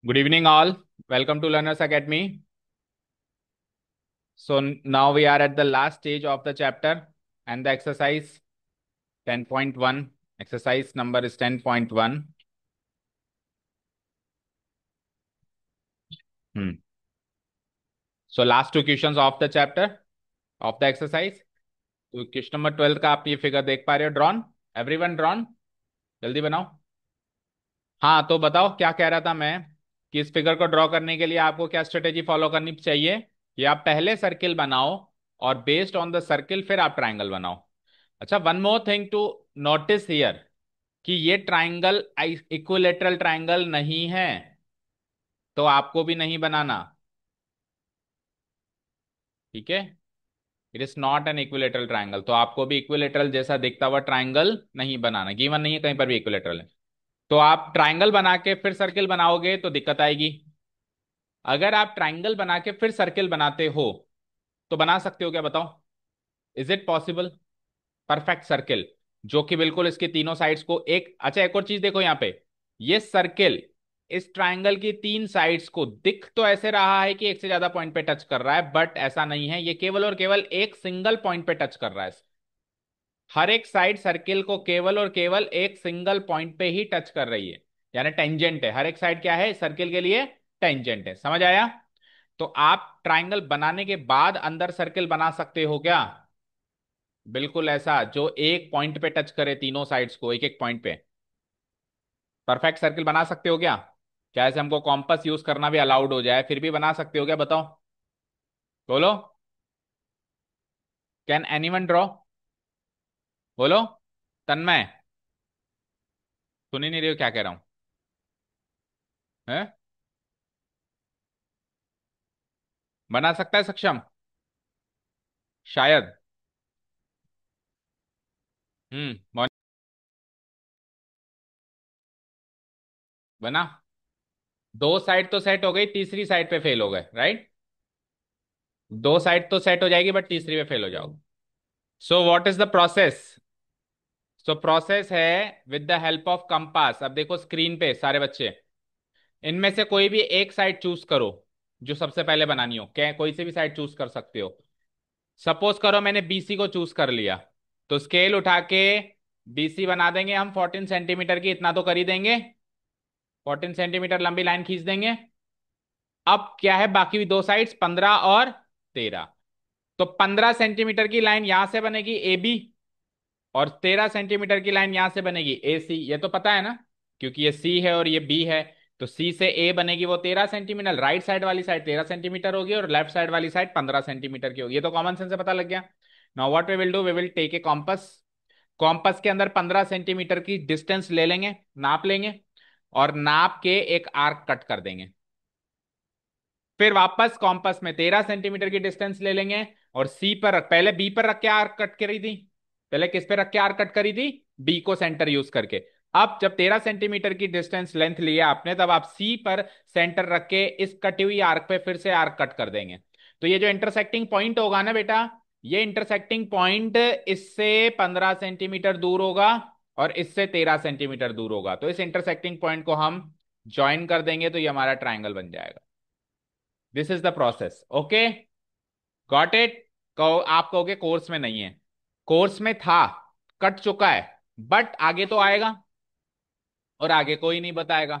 Good evening, all. Welcome to Learners Academy. So now we are at the last stage of the chapter and the exercise 10.1. Exercise number is 10.1. Hmm. So last two questions of the chapter of the exercise. तो question number 12 का आप ये figure देख पा रहे हो drawn. Everyone drawn. जल्दी बनाओ. हाँ तो बताओ क्या कह रहा था मैं कि इस फिगर को ड्रॉ करने के लिए आपको क्या स्ट्रेटेजी फॉलो करनी चाहिए कि आप पहले सर्किल बनाओ और बेस्ड ऑन द सर्किल फिर आप ट्राइंगल बनाओ. अच्छा, one more thing to notice here कि ये ट्राइंगल इक्विलेटरल ट्राइंगल नहीं है, तो आपको भी नहीं बनाना. ठीक है. It is not an equilateral triangle, तो आपको भी इक्विलेटरल जैसा दिखता हुआ ट्राइंगल नहीं बनाना. गिवन नहीं है कहीं पर भी इक्विलेटरल है. तो आप ट्राइंगल बना के फिर सर्किल बनाओगे तो दिक्कत आएगी. अगर आप ट्राइंगल बना के फिर सर्किल बनाते हो तो बना सकते हो क्या बताओ. Is it possible. Perfect circle जो कि बिल्कुल इसके तीनों साइड्स को एक. अच्छा, एक और चीज देखो यहाँ पे. ये सर्किल इस ट्राइंगल की तीन साइड्स को दिख तो ऐसे रहा है कि एक से ज्यादा पॉइंट पे टच कर रहा है, बट ऐसा नहीं है. ये केवल और केवल एक सिंगल पॉइंट पे टच कर रहा है. हर एक साइड सर्किल को केवल और केवल एक सिंगल पॉइंट पे ही टच कर रही है, यानी टेंजेंट है. हर एक साइड क्या है सर्किल के लिए. टेंजेंट है. समझ आया. तो आप ट्राइंगल बनाने के बाद अंदर सर्किल बना सकते हो क्या. बिल्कुल ऐसा जो एक पॉइंट पे टच करे तीनों साइड्स को एक एक पॉइंट पे. परफेक्ट सर्किल बना सकते हो क्या. क्या ऐसे हमको कॉम्पस यूज करना भी अलाउड हो जाए फिर भी बना सकते हो क्या बताओ. बोलो. Can anyone draw. बोलो. तन्मय. सुन ही नहीं रही हो क्या कह रहा हूं. है. बना सकता है सक्षम. शायद. हम्म. बना. दो साइड तो सेट हो गई, तीसरी साइड पे फेल हो गए, राइट. दो साइड तो सेट हो जाएगी बट तीसरी पे फेल हो जाओगे. So what is the process. So process है with the help of compass. अब देखो स्क्रीन पे सारे बच्चे, इनमें से कोई भी एक साइड चूज करो जो सबसे पहले बनानी हो. क्या कोई से भी साइड चूज कर सकते हो. सपोज करो मैंने बीसी को चूज कर लिया, तो स्केल उठा के बीसी बना देंगे हम 14 सेंटीमीटर की. इतना तो कर ही देंगे. 14 सेंटीमीटर लंबी लाइन खींच देंगे. अब क्या है बाकी दो साइड्स 15 और 13. तो 15 सेंटीमीटर की लाइन यहां से बनेगी ए बी, और 13 सेंटीमीटर की लाइन यहां से बनेगी ए सी. ये तो पता है ना, क्योंकि ये सी है और ये बी है. तो सी से ए बनेगी वो 13 सेंटीमीटर. राइट साइड वाली साइड 13 सेंटीमीटर होगी और लेफ्ट साइड वाली साइड 15 सेंटीमीटर की होगी. ये तो कॉमन सेंस से पता लग गया. Now what we will do, we will take a compass. Compass के अंदर 15 सेंटीमीटर की डिस्टेंस ले लेंगे, नाप लेंगे, और नाप के एक आर्क कट कर देंगे. फिर वापस कॉम्पस में 13 सेंटीमीटर की डिस्टेंस ले लेंगे और सी पर रख, पहले बी पर रख के आर्क कट करी थी. पहले किस पे रख के आर्क कट करी थी. बी को सेंटर यूज करके. अब जब 13 सेंटीमीटर की डिस्टेंस लेंथ लिया आपने, तब आप सी पर सेंटर रख के इस कटी हुई आर्क पे फिर से आर्क कट कर देंगे. तो ये जो इंटरसेक्टिंग पॉइंट होगा ना बेटा, ये इंटरसेक्टिंग पॉइंट इससे 15 सेंटीमीटर दूर होगा और इससे 13 सेंटीमीटर दूर होगा. तो इस इंटरसेक्टिंग पॉइंट को हम ज्वाइन कर देंगे तो ये हमारा ट्राइंगल बन जाएगा. This is the process. Okay. Got it. कहो, आप कहोगे कोर्स में नहीं है. कोर्स में था, कट चुका है, बट आगे तो आएगा. और आगे कोई नहीं बताएगा.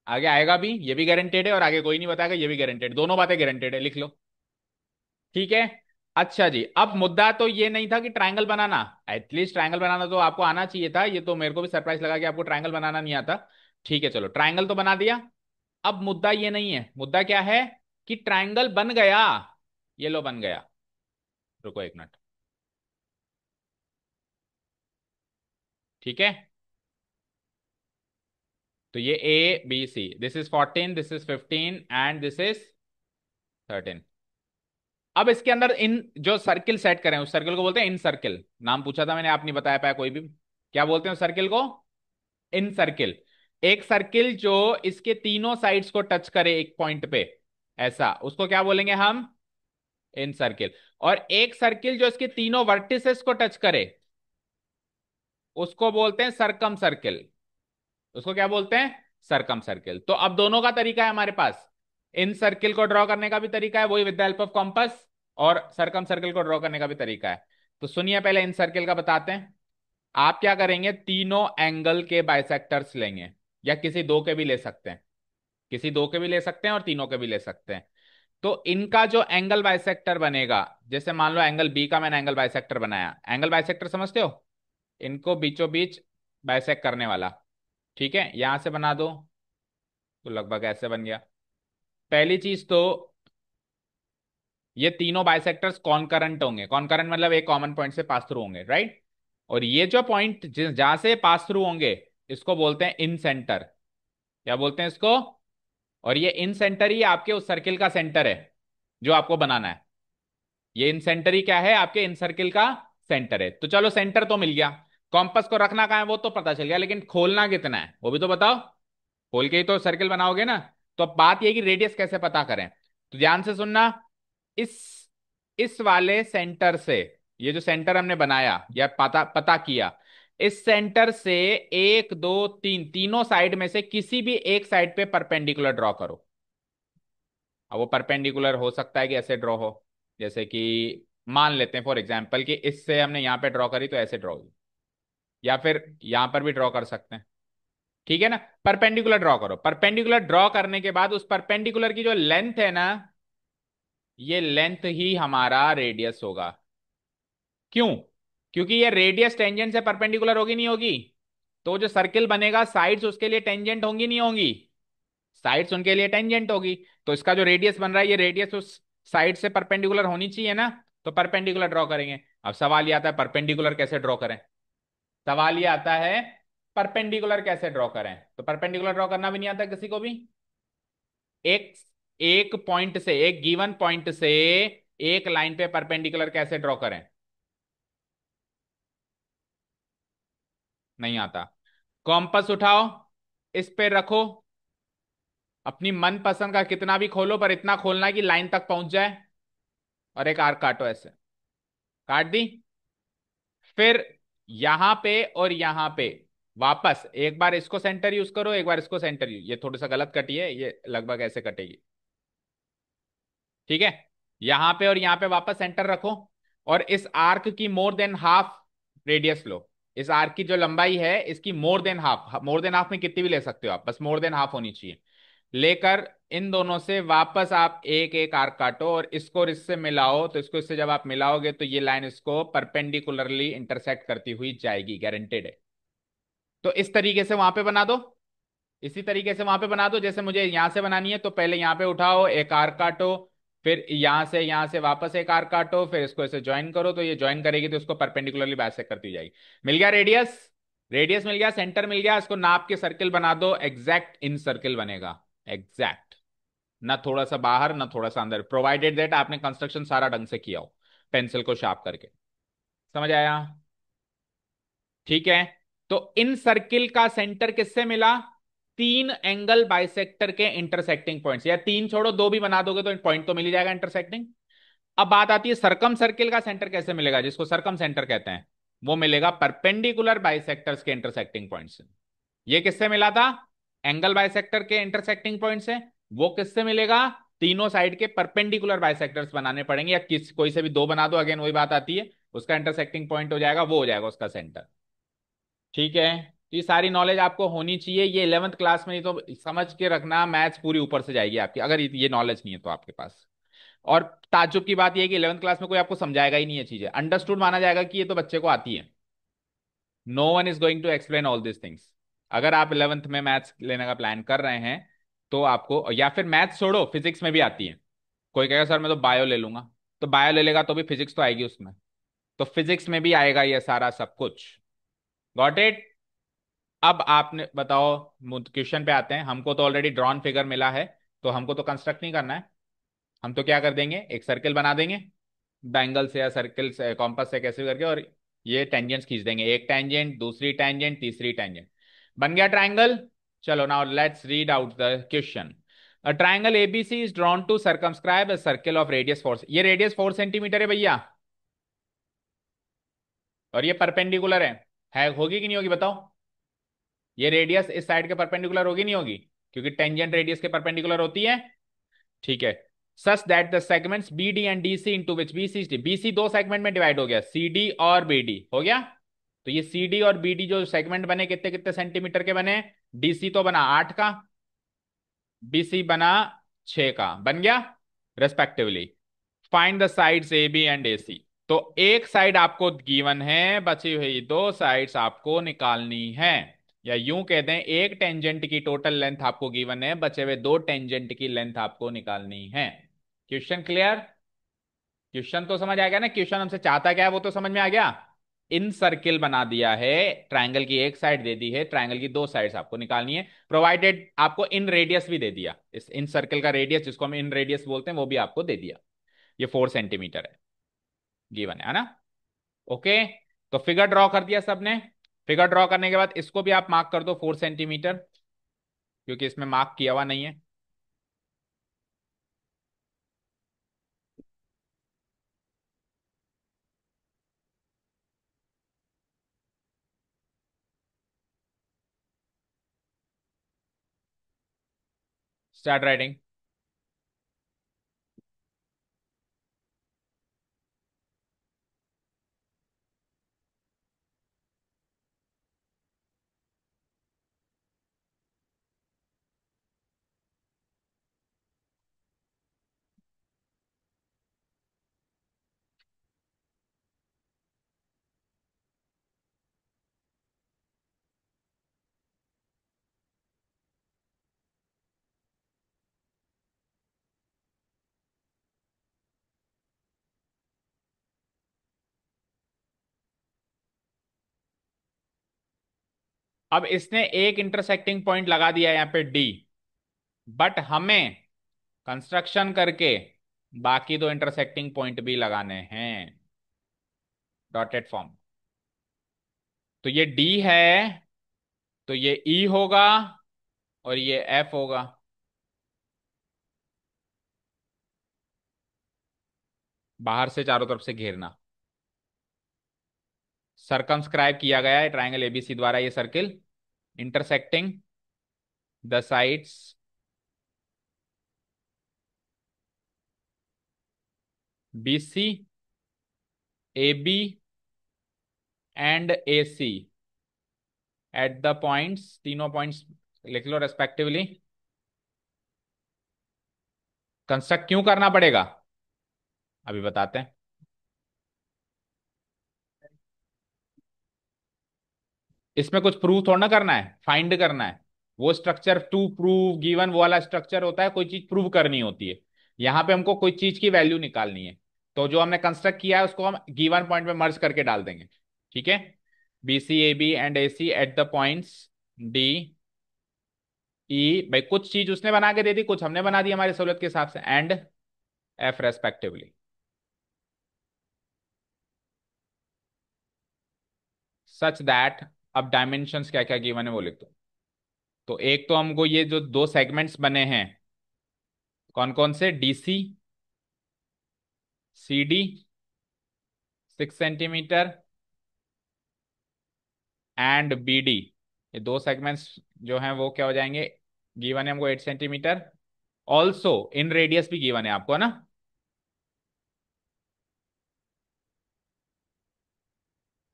आगे आएगा भी, ये भी गारंटेड है, और आगे कोई नहीं बताएगा, ये भी गारंटेड. दोनों बातें गारंटेड है, लिख लो. ठीक है. अच्छा जी, अब मुद्दा तो ये नहीं था कि ट्रायंगल बनाना. एटलीस्ट ट्रायंगल बनाना तो आपको आना चाहिए था. ये तो मेरे को भी सरप्राइज लगा कि आपको ट्रायंगल बनाना नहीं आता. ठीक है, चलो ट्रायंगल तो बना दिया. अब मुद्दा ये नहीं है. मुद्दा क्या है कि ट्रायंगल बन गया. ये लो बन गया. रुको एक मिनट. ठीक है. तो ये A B C, this is 14, this is 15 and this is 13. अब इसके अंदर इन जो सर्किल सेट करें उस सर्किल को बोलते हैं इन सर्किल. नाम पूछा था मैंने, आप नहीं बताया पाया कोई भी. क्या बोलते हैं उस सर्किल को. इन सर्किल. एक सर्किल जो इसके तीनों साइड्स को टच करे एक पॉइंट पे, ऐसा उसको क्या बोलेंगे हम. इन सर्किल. और एक सर्किल जो इसके तीनों वर्टिसेस को टच करे उसको बोलते हैं सरकम सर्किल. उसको क्या बोलते हैं. सरकम सर्किल। तो अब दोनों का तरीका है हमारे पास, इन सर्किल को ड्रॉ करने का भी तरीका है वही with the help of compass, और सरकम सर्किल को ड्रॉ करने का भी तरीका है। तो सुनिए पहले इन सर्किल का बताते हैं। आप क्या करेंगे, तीनों एंगल के बाइसेक्टर्स लेंगे, या किसी दो के भी ले सकते हैं, किसी दो के भी ले सकते हैं और तीनों के भी ले सकते हैं। तो इनका जो एंगल बाइसेक्टर बनेगा, जैसे मान लो एंगल बी का मैंने एंगल बाइसेक्टर बनाया, एंगल बाइसेक्टर समझते हो, इनको बीचों बीच बाइसेक्ट करने वाला, ठीक है, यहां से बना दो तो लगभग ऐसे बन गया। पहली चीज तो ये तीनों बाइसेक्टर्स कॉनकरेंट होंगे, कॉनकरेंट मतलब एक कॉमन पॉइंट से पास थ्रू होंगे, राइट। और ये जो पॉइंट जहां से पास थ्रू होंगे इसको बोलते हैं इन सेंटर, क्या बोलते हैं इसको, और ये इन सेंटर ही आपके उस सर्किल का सेंटर है जो आपको बनाना है। ये इन सेंटर ही क्या है, आपके इन सर्किल का सेंटर है। तो चलो सेंटर तो मिल गया, कॉम्पस को रखना कहाँ है वो तो पता चल गया, लेकिन खोलना कितना है वो भी तो बताओ, खोल के ही तो सर्किल बनाओगे ना। तो अब बात ये कि रेडियस कैसे पता करें, तो ध्यान से सुनना। इस इस वाले सेंटर से, ये जो सेंटर हमने बनाया या पता पता किया, इस सेंटर से एक दो तीन, तीनों साइड में से किसी भी एक साइड पे परपेंडिकुलर ड्रॉ करो। अब वो परपेंडिकुलर हो सकता है कि ऐसे ड्रॉ हो, जैसे कि मान लेते हैं फॉर एग्जांपल कि इससे हमने यहां पे ड्रॉ करी तो ऐसे ड्रॉ हुई, या फिर यहां पर भी ड्रॉ कर सकते हैं, ठीक है ना। परपेंडिकुलर ड्रॉ करो, परपेंडिकुलर ड्रॉ करने के बाद उस परपेंडिकुलर की जो लेंथ है ना, ये लेंथ ही हमारा रेडियस होगा। क्यों, क्योंकि ये रेडियस टेंजेंट से परपेंडिकुलर होगी नहीं होगी, तो जो सर्किल बनेगा साइड्स उसके लिए टेंजेंट होंगी नहीं होंगी, साइड्स उनके लिए टेंजेंट होगी। तो इसका जो रेडियस बन रहा है ये रेडियस उस साइड से परपेंडिकुलर होनी चाहिए ना, तो परपेंडिकुलर ड्रॉ करेंगे। अब सवाल ये आता है परपेंडिकुलर कैसे ड्रॉ करें, सवाल ये आता है परपेंडिकुलर कैसे ड्रॉ करें, तो परपेंडिकुलर ड्रॉ करना भी नहीं आता किसी को भी। एक एक पॉइंट से, एक गिवन पॉइंट से एक लाइन पे परपेंडिकुलर कैसे ड्रॉ करें, नहीं आता। कॉम्पस उठाओ, इस पे रखो, अपनी मन पसंद का कितना भी खोलो, पर इतना खोलना कि लाइन तक पहुंच जाए, और एक आर्क काटो ऐसे, काट दी। फिर यहां पे और यहां पे वापस एक बार इसको सेंटर यूज करो, एक बार इसको सेंटर यूज, ये थोड़ा सा गलत कटी है, ये लगभग ऐसे कटेगी, ठीक है। यहां पे और यहां पे वापस सेंटर रखो, और इस आर्क की मोर देन हाफ रेडियस लो। इस आर्क की जो लंबाई है इसकी more than half, more than half में कितनी भी ले सकते हो आप, बस मोर देन हाफ होनी चाहिए, लेकर इन दोनों से वापस आप एक एक आर्क काटो और इसको और इससे मिलाओ। तो इसको इससे जब आप मिलाओगे तो ये लाइन इसको परपेंडिकुलरली इंटरसेक्ट करती हुई जाएगी, गारंटेड है। तो इस तरीके से वहां पे बना दो, इसी तरीके से वहां पे बना दो, जैसे मुझे यहां से बनानी है, तो पहले यहां पे उठाओ एक आर्क काटो, फिर यहां से वापस एक आर्क काटो, फिर इसको ऐसे ज्वाइन करो, तो ये ज्वाइन करेगी तो इसको परपेंडिकुलरली बाइसेक्ट करती जाएगी। मिल गया रेडियस, रेडियस मिल गया, सेंटर मिल गया, इसको नाप के सर्किल बना दो, एग्जैक्ट इन सर्किल बनेगा, एग्जैक्ट, ना थोड़ा सा बाहर ना थोड़ा सा अंदर, प्रोवाइडेड दैट आपने कंस्ट्रक्शन सारा ढंग से किया हो पेंसिल को शार्प करके। समझ आया, ठीक है। तो इन सर्किल का सेंटर किससे मिला, तीन एंगल बाइसेक्टर के इंटरसेक्टिंग पॉइंट्स, या तीन छोड़ो दो भी बना दोगे तो पॉइंट तो मिल ही जाएगा इंटरसेक्टिंग। अब बात आती है सरकम सर्किल का सेंटर कैसे मिलेगा, जिसको सरकम सेंटर कहते हैं, वो मिलेगा परपेंडिकुलर बाइसेक्टर्स के इंटरसेक्टिंग पॉइंट से। ये किससे मिला था, एंगल बाइसेक्टर के इंटरसेक्टिंग पॉइंट से। वो किससे मिलेगा, तीनों साइड के परपेंडिकुलर बाइसेक्टर्स बनाने पड़ेंगे, या किस कोई से भी दो बना दो, अगेन वही बात आती है, उसका इंटरसेक्टिंग पॉइंट हो जाएगा, वो हो जाएगा उसका सेंटर, ठीक है। तो ये सारी नॉलेज आपको होनी चाहिए, ये 11th क्लास में, नहीं तो समझ के रखना मैथ्स पूरी ऊपर से जाएगी आपकी, अगर ये नॉलेज नहीं है तो आपके पास। और ताज्जुब की बात यह है कि 11th क्लास में कोई आपको समझाएगा ही नहीं है चीजें, अंडरस्टूड माना जाएगा कि ये तो बच्चे को आती है। No one is going to explain all this things. अगर आप 11th में मैथ्स लेने का प्लान कर रहे हैं तो आपको, या फिर मैथ्स छोड़ो फिजिक्स में भी आती है, कोई कहेगा सर मैं तो बायो ले लूंगा, तो बायो ले लेगा तो भी फिजिक्स तो आएगी उसमें, तो फिजिक्स में भी आएगा ये सारा सब कुछ। Got it. अब आपने बताओ, क्वेश्चन पे आते हैं। हमको तो ऑलरेडी ड्रॉन फिगर मिला है, तो हमको तो कंस्ट्रक्ट नहीं करना है, हम तो क्या कर देंगे, एक सर्किल बना देंगे बैंगल से या सर्किल से कॉम्पस से कैसे भी करके, और ये टेंजेंट्स खींच देंगे, एक टेंजेंट दूसरी टेंजेंट तीसरी टेंजेंट, बन गया ट्राइंगल। चलो now let's read out the question. A triangle ABC is drawn to circumscribe a circle of radius 4, ये रेडियस 4 सेंटीमीटर है भैया, और ये परपेंडिकुलर है होगी कि नहीं होगी बताओ, ये रेडियस इस साइड के परपेंडिकुलर होगी नहीं होगी, क्योंकि टेंजेंट रेडियस के परपेंडिकुलर होती है। ठीक है। Such that the segments B D and D C into which B C दो सेगमेंट में डिवाइड हो गया, सी डी और बी डी हो गया। तो ये सी डी और बी डी जो सेगमेंट बने कितने कितने सेंटीमीटर के बने, डीसी तो बना 8 का, बीसी बना 6 का, बन गया respectively. Find the sides A B and A C. तो एक साइड आपको गिवन है, बची हुई दो साइड्स आपको निकालनी है। या यूं कह दें, एक टेंजेंट की टोटल लेंथ आपको गिवन है, बचे हुए दो टेंजेंट की लेंथ आपको निकालनी है। Question clear? क्वेश्चन तो समझ आ गया ना, क्वेश्चन हमसे चाहता क्या है वो तो समझ में आ गया। इन सर्किल बना दिया है, ट्रायंगल की एक साइड दे दी है, ट्रायंगल की दो साइड्स आपको निकालनी है, प्रोवाइडेड आपको इन रेडियस भी दे दिया, इस इन सर्किल का रेडियस जिसको हम इन रेडियस बोलते हैं वो भी आपको दे दिया। ये 4 सेंटीमीटर है, गिवन है ना। ओके। तो फिगर ड्रॉ कर दिया सबने। फिगर ड्रॉ करने के बाद इसको भी आप मार्क कर दो 4 सेंटीमीटर, क्योंकि इसमें मार्क किया हुआ नहीं है। Start writing. अब इसने एक इंटरसेक्टिंग पॉइंट लगा दिया है यहाँ पे डी, बट हमें कंस्ट्रक्शन करके बाकी दो इंटरसेक्टिंग पॉइंट भी लगाने हैं डॉटेड फॉर्म। तो ये डी है, तो ये ई होगा और ये एफ होगा। बाहर से चारों तरफ से घेरना। सरकमस्क्राइब किया गया है ट्रायंगल एबीसी द्वारा ये circle, intersecting the sides B C, A B and A C at the points, तीनों पॉइंट्स लिख लो रेस्पेक्टिवली। कंस्ट्रक्ट क्यों करना पड़ेगा अभी बताते हैं। इसमें कुछ प्रूव थोड़ा ना करना है, फाइंड करना है। वो स्ट्रक्चर टू प्रूव गिवन वो वाला स्ट्रक्चर होता है, कोई चीज प्रूव करनी होती है। यहां पे हमको कोई चीज की वैल्यू निकालनी है, तो जो हमने कंस्ट्रक्ट किया है उसको हम गिवन पॉइंट में मर्ज करके डाल देंगे। ठीक है। B C A B and A C at the points D E, भाई कुछ चीज उसने बना के दे दी, कुछ हमने बना दी हमारी सहूलियत के हिसाब से, and F respectively. Such that, अब डायमेंशंस क्या क्या गिवन है वो लिख दो। तो एक तो हमको ये जो दो सेगमेंट्स बने हैं, कौन कौन से, DC, C D 6 centimetre and B D, ये दो सेगमेंट्स जो हैं वो क्या हो जाएंगे, गिवन है हमको 8 सेंटीमीटर। ऑल्सो इन रेडियस भी गिवन है आपको ना,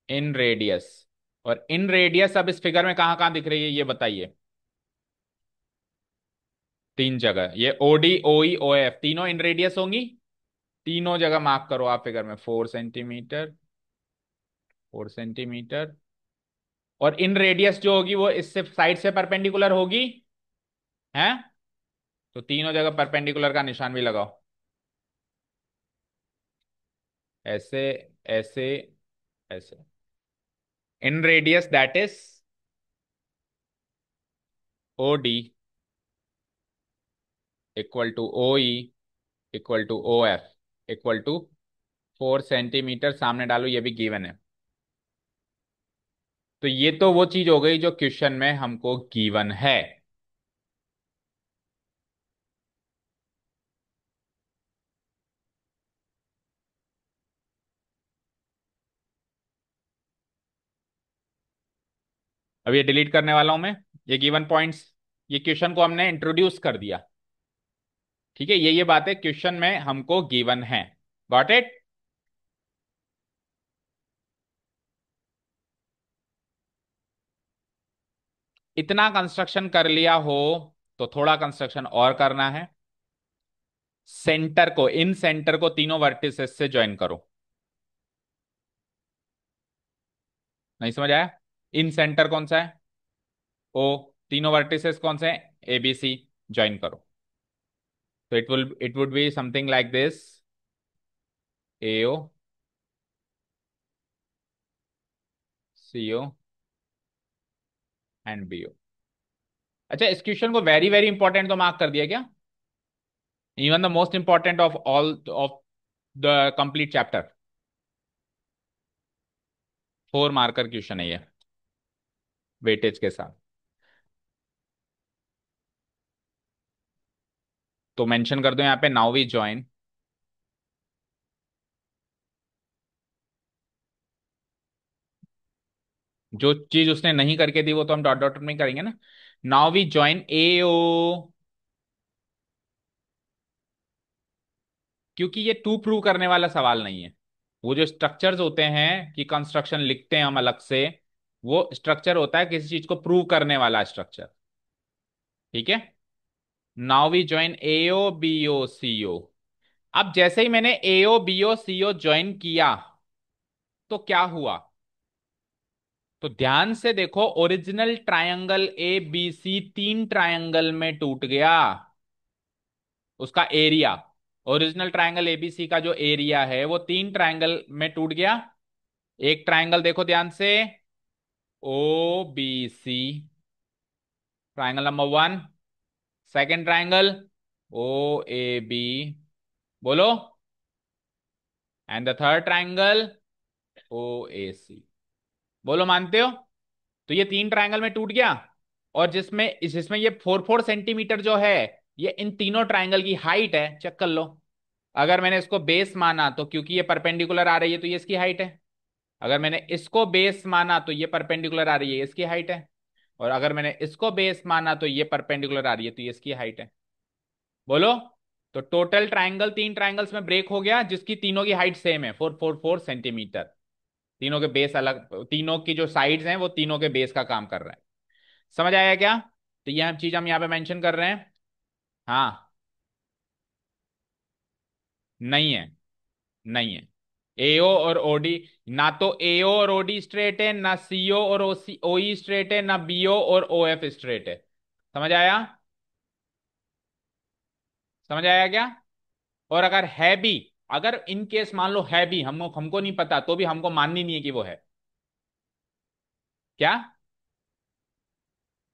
इन रेडियस। और इन रेडियस अब इस फिगर में कहां कहां दिख रही है ये बताइए। तीन जगह, ये ओ डी ओ ई ओ एफ तीनों इन रेडियस होंगी। तीनों जगह मार्क करो आप फिगर में, 4 सेंटीमीटर, 4 सेंटीमीटर। और इन रेडियस जो होगी वो इससे साइड से परपेंडिकुलर होगी, है। तो तीनों जगह परपेंडिकुलर का निशान भी लगाओ, ऐसे, ऐसे, ऐसे। In radius that is O D equal to O E equal to O F equal to 4 centimetre, सामने डालो, ये भी गिवन है। तो ये तो वो चीज हो गई जो क्वेश्चन में हमको गिवन है। अब ये डिलीट करने वाला हूं मैं, ये गिवन पॉइंट्स, ये क्वेश्चन को हमने इंट्रोड्यूस कर दिया। ठीक है, ये बात है क्वेश्चन में हमको गिवन है। Got it. इतना कंस्ट्रक्शन कर लिया हो तो थोड़ा कंस्ट्रक्शन और करना है। सेंटर को, इन सेंटर को तीनों वर्टिसेस से ज्वाइन करो। नहीं समझ आया? इन सेंटर कौन सा है? ओ। तीनों वर्टिसेस कौन से हैं? ए बी सी। ज्वाइन करो। तो it would be something like this. AO, CO and BO. अच्छा, इस क्वेश्चन को वेरी वेरी इंपॉर्टेंट तो मार्क कर दिया क्या? Even the most important of all of the complete chapter. 4 marker question है ये, वेटेज के साथ। तो मेंशन कर दो यहाँ पे, नाउ वी ज्वाइन। जो चीज उसने नहीं करके दी वो तो हम डॉट डॉट में करेंगे ना। नाउ वी ज्वाइन ए ओ। क्योंकि ये टू प्रूव करने वाला सवाल नहीं है। वो जो स्ट्रक्चर्स होते हैं कि कंस्ट्रक्शन लिखते हैं हम अलग से, वो स्ट्रक्चर होता है किसी चीज को प्रूव करने वाला स्ट्रक्चर। ठीक है। Now we join AO BO CO. अब जैसे ही मैंने एओ बीओ सीओ ज्वाइन किया तो क्या हुआ? तो ध्यान से देखो, original triangle A B C 3 triangle में टूट गया। उसका एरिया, ओरिजिनल ट्रायंगल एबीसी का जो एरिया है वो 3 ट्रायंगल में टूट गया। एक ट्रायंगल देखो ध्यान से, O B C, triangle number 1। Second triangle, O A B, बोलो। And the third triangle, O A C. बोलो, मानते हो? तो ये 3 ट्रायंगल में टूट गया। और जिसमें जिसमें ये 4 4 सेंटीमीटर जो है, ये इन तीनों ट्रायंगल की हाइट है। चेक कर लो। अगर मैंने इसको बेस माना तो क्योंकि ये परपेंडिकुलर आ रही है तो ये इसकी हाइट है। अगर मैंने इसको बेस माना तो ये परपेंडिकुलर आ रही है, इसकी हाइट है। और अगर मैंने इसको बेस माना तो ये परपेंडिकुलर आ रही है तो ये इसकी हाइट है। बोलो। तो टोटल ट्रायंगल 3 ट्रायंगल्स में ब्रेक हो गया जिसकी तीनों की हाइट सेम है, 4 4 4 सेंटीमीटर। तीनों के बेस अलग, तीनों की जो साइड्स हैं वो तीनों के बेस का काम कर रहा है। समझ आया क्या? तो यह चीज हम यहाँ पे मेंशन कर रहे हैं। हाँ। नहीं है, नहीं है। एओ और ओडी, ना तो एओ और ओडी स्ट्रेट है, ना सीओ और ओसी ओई स्ट्रेट है, ना बीओ और ओएफ स्ट्रेट है। समझ आया? समझ आया क्या? और अगर है भी, अगर इन केस मान लो है भी, हमको हमको नहीं पता तो भी हमको माननी नहीं है कि वो है। क्या?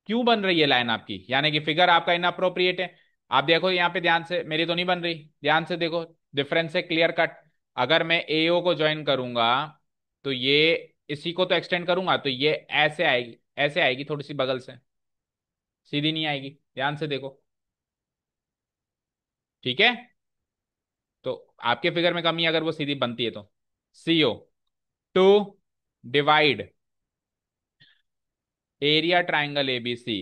क्यों बन रही है लाइन आपकी, यानी कि फिगर आपका इनअप्रोप्रिएट है? आप देखो यहाँ पे ध्यान से, मेरी तो नहीं बन रही, ध्यान से देखो। डिफरेंस है क्लियर कट। अगर मैं एओ को ज्वाइन करूंगा तो ये, इसी को तो एक्सटेंड करूंगा तो ये ऐसे आएगी, ऐसे आएगी थोड़ी सी बगल से, सीधी नहीं आएगी। ध्यान से देखो। ठीक है। तो आपके फिगर में कमी है अगर वो सीधी बनती है तो। So to divide area triangle ABC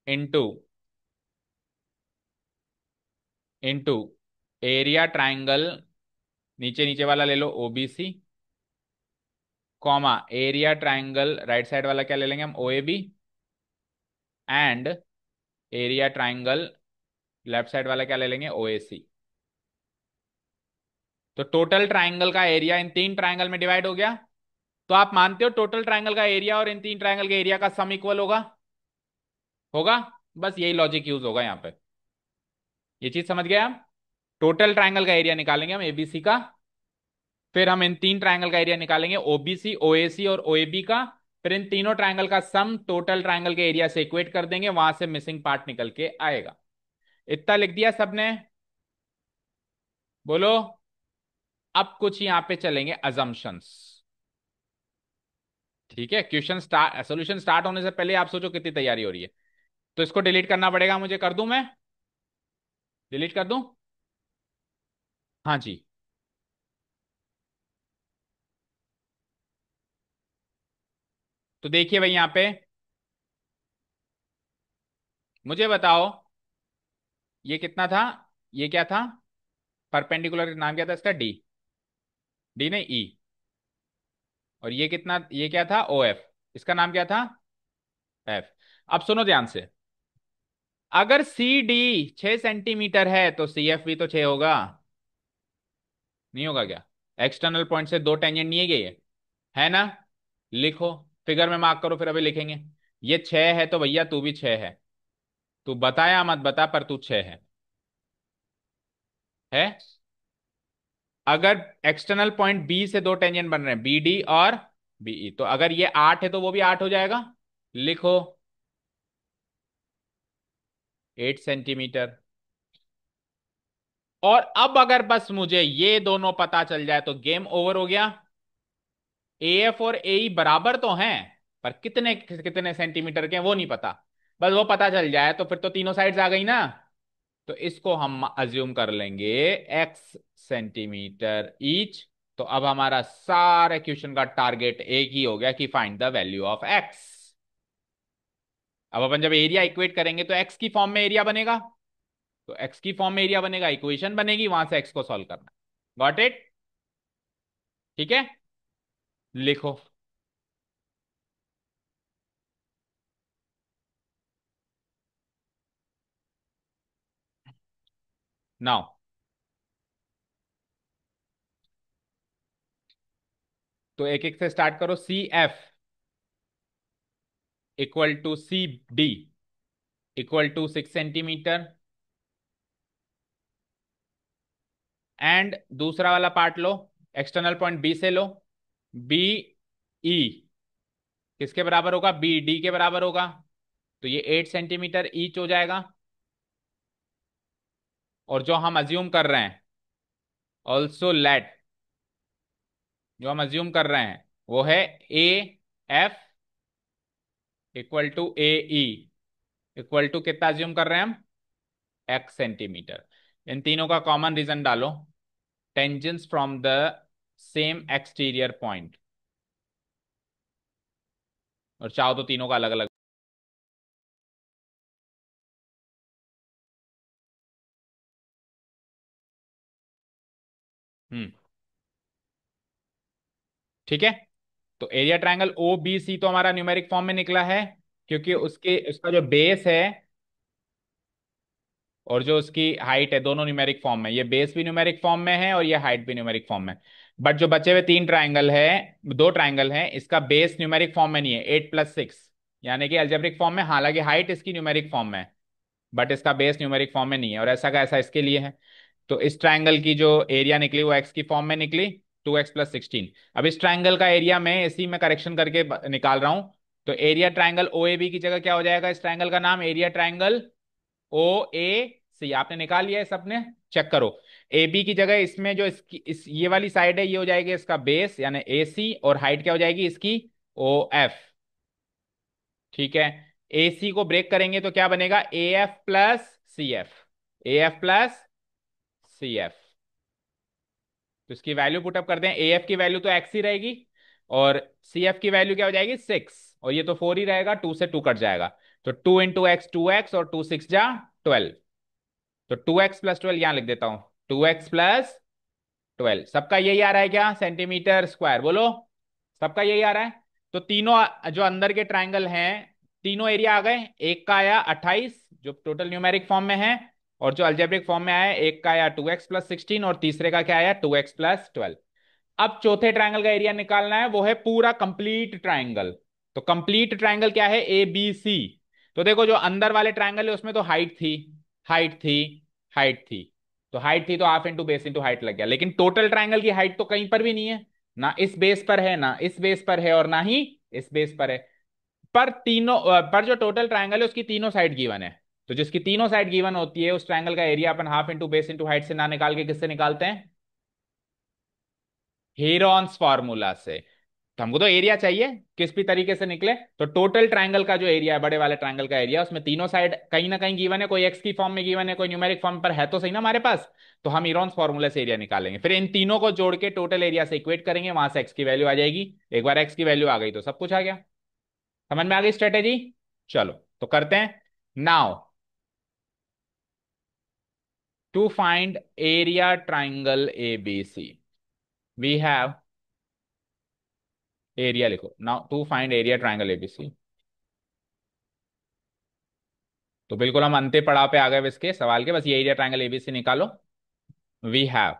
into into area triangle, नीचे नीचे वाला ले लो OBC, comma area triangle right side वाला क्या ले लेंगे हम, OAB, and area triangle left side वाला क्या ले लेंगे, ओएसी। तो टोटल ट्राइंगल का एरिया इन 3 ट्राइंगल में डिवाइड हो गया। तो आप मानते हो टोटल ट्राइंगल का एरिया और इन 3 ट्राइंगल के एरिया का सम इक्वल होगा? होगा। बस यही लॉजिक यूज होगा यहाँ पे। ये चीज समझ गए आप? टोटल ट्राइंगल का एरिया निकालेंगे हम एबीसी का, फिर हम इन 3 ट्राइंगल का एरिया निकालेंगे ओबीसी ओएसी और ओएबी का, फिर इन तीनों ट्राइंगल का सम टोटल ट्राइंगल के एरिया से इक्वेट कर देंगे, वहां से मिसिंग पार्ट निकल के आएगा। इतना लिख दिया सबने? बोलो। अब कुछ यहां पे चलेंगे अजम्पशंस। ठीक है, क्वेश्चन स्टार्ट, सॉल्यूशन स्टार्ट होने से पहले आप सोचो कितनी तैयारी हो रही है। तो इसको डिलीट करना पड़ेगा मुझे, कर दूं मैं? डिलीट कर दूं? हाँ जी। तो देखिए भाई यहां पे मुझे बताओ ये कितना था, ये क्या था, परपेंडिकुलर नाम क्या था इसका, डी, डी नहीं ई। और ये कितना, ये क्या था, ओ एफ, इसका नाम क्या था, एफ। अब सुनो ध्यान से, अगर सी डी 6 सेंटीमीटर है तो सी एफ भी तो 6 होगा, नहीं होगा क्या? एक्सटर्नल पॉइंट से दो टेंजेंट नहीं है क्या ये, है ना? लिखो, फिगर में मार्क करो, फिर अभी लिखेंगे। ये 6 है तो भैया तू भी 6 है, तू बताया मत बता पर तू 6 है। अगर एक्सटर्नल पॉइंट बी से दो टेंजेंट बन रहे हैं, बी डी और बीई, तो अगर ये 8 है तो वो भी 8 हो जाएगा। लिखो, 8 सेंटीमीटर। और अब अगर बस मुझे ये दोनों पता चल जाए तो गेम ओवर हो गया। ए एफ और ए बराबर तो हैं, पर कितने कितने सेंटीमीटर के हैं वो नहीं पता। बस वो पता चल जाए तो फिर तो तीनों साइड्स आ गई ना। तो इसको हम अज्यूम कर लेंगे एक्स सेंटीमीटर ईच। तो अब हमारा सारे क्वेश्चन का टारगेट एक ही हो गया कि find the value of x. अब अपन जब एरिया इक्वेट करेंगे तो एक्स की फॉर्म में एरिया बनेगा, तो एक्स की फॉर्म में एरिया बनेगा, इक्वेशन बनेगी, वहां से एक्स को सॉल्व करना। Got it? ठीक है, लिखो। नाउ तो एक एक से स्टार्ट करो। C F equal to C D equal to 6 centimetre. And दूसरा वाला पार्ट लो, एक्सटर्नल पॉइंट बी से लो, बी ई किसके बराबर होगा, बी डी के बराबर होगा। तो ये 8 सेंटीमीटर ईच हो जाएगा। और जो हम अज्यूम कर रहे हैं, ऑल्सो लेट, जो हम अज्यूम कर रहे हैं वो है A F equal to A E equal to कितना अज्यूम कर रहे हैं हम, एक्स सेंटीमीटर। इन तीनों का कॉमन रीजन डालो, tangents from the same exterior point. और चाहो तो तीनों का अलग अलग। हम्म, ठीक है। तो area triangle O B C तो हमारा न्यूमेरिक फॉर्म में निकला है, क्योंकि उसके उसका जो बेस है और जो उसकी हाइट है दोनों न्यूमेरिक फॉर्म में, ये बेस भी न्यूमेरिक फॉर्म में है और ये हाइट भी न्यूमेरिक फॉर्म में। बट जो बचे हुए तीन ट्राइंगल है, दो ट्राइंगल हैं, इसका बेस न्यूमेरिक फॉर्म में नहीं है, 8 + 6 यानी कि अलजेब्रिक फॉर्म में। हालांकि हाइट इसकी न्यूमेरिक फॉर्म में है, बट इसका बेस न्यूमेरिक फॉर्म में नहीं है, और ऐसा का ऐसा इसके लिए है। तो इस ट्राइंगल की जो एरिया निकली वो एक्स की फॉर्म में निकली, 2x + 16। अब इस ट्राइंगल का एरिया मैं इसी में करेक्शन करके निकाल रहा हूं। तो area triangle O A B की जगह क्या हो जाएगा, इस ट्राइंगल का नाम एरिया ट्राइंगल ओ ए सी। आपने निकाल लिया है सबने, चेक करो। ए बी की जगह इसमें जो इसकी इस ये वाली साइड है ये हो जाएगी इसका बेस यानी ए सी, और हाइट क्या हो जाएगी इसकी, ओ एफ। ठीक है, ए सी को ब्रेक करेंगे तो क्या बनेगा, A F plus C F, A F plus C F. तो इसकी वैल्यू पुटअप कर दें, ए एफ की वैल्यू तो एक्स ही रहेगी, और सी एफ की वैल्यू क्या हो जाएगी, 6, और ये तो 4 ही रहेगा, 2 से 2 कट जाएगा। तो 2 × x 2x और 2 × 6 = 12। तो 2x + 12 यहां लिख देता हूं, 2x + 12। सबका यही आ रहा है क्या, सेंटीमीटर स्क्वायर बोलो? सबका यही आ रहा है। तो तीनों जो अंदर के ट्राइंगल हैं, तीनों एरिया आ गए। एक का आया 28 जो टोटल न्यूमेरिक फॉर्म में है, और जो अल्जेब्रिक फॉर्म में आया एक का आया 2x + 16, और तीसरे का क्या आया 2x + 12। अब चौथे ट्राइंगल का एरिया निकालना है, वो है पूरा कंप्लीट ट्राइंगल। तो कंप्लीट ट्राइंगल क्या है, ए बी सी। तो देखो जो अंदर वाले ट्राइंगल है उसमें तो हाइट थी, हाइट थी, हाइट थी। तो हाइट थी तो half into base into height लग गया, लेकिन टोटल ट्राइंगल की हाइट तो कहीं पर भी नहीं है, ना इस बेस पर है, ना इस बेस पर है, और ना ही इस बेस पर है। पर तीनों पर जो टोटल ट्राइंगल है उसकी तीनों साइड गिवन है। तो जिसकी तीनों साइड गिवन होती है उस ट्राइंगल का एरिया अपन half into base into height से ना निकाल के किससे निकालते हैं, हेरॉन्स फार्मूला से। तो हमको तो एरिया चाहिए, किस भी तरीके से निकले। तो टोटल ट्राइंगल का जो एरिया है, बड़े वाले ट्राइंगल का एरिया, उसमें तीनों साइड कहीं ना कहीं गिवन है, कोई एक्स की फॉर्म में गिवन है, कोई न्यूमेरिक फॉर्म पर है तो सही ना हमारे पास। तो हम हेरॉन्स फार्मूला से एरिया निकालेंगे, फिर इन तीनों को जोड़ के टोटल एरिया से इक्वेट करेंगे, वहां से एक्स की वैल्यू आ जाएगी। एक बार एक्स की वैल्यू आ गई तो सब कुछ आ गया। समझ में आ गई स्ट्रेटेजी? चलो तो करते हैं now. To find area triangle A B C, we have, area लिखो now, to find area triangle ABC. तो बिल्कुल हम अंतिम पड़ाव पे आ गए अब इसके सवाल के, बस ये एरिया ट्राइंगल एबीसी निकालो। वी हैव,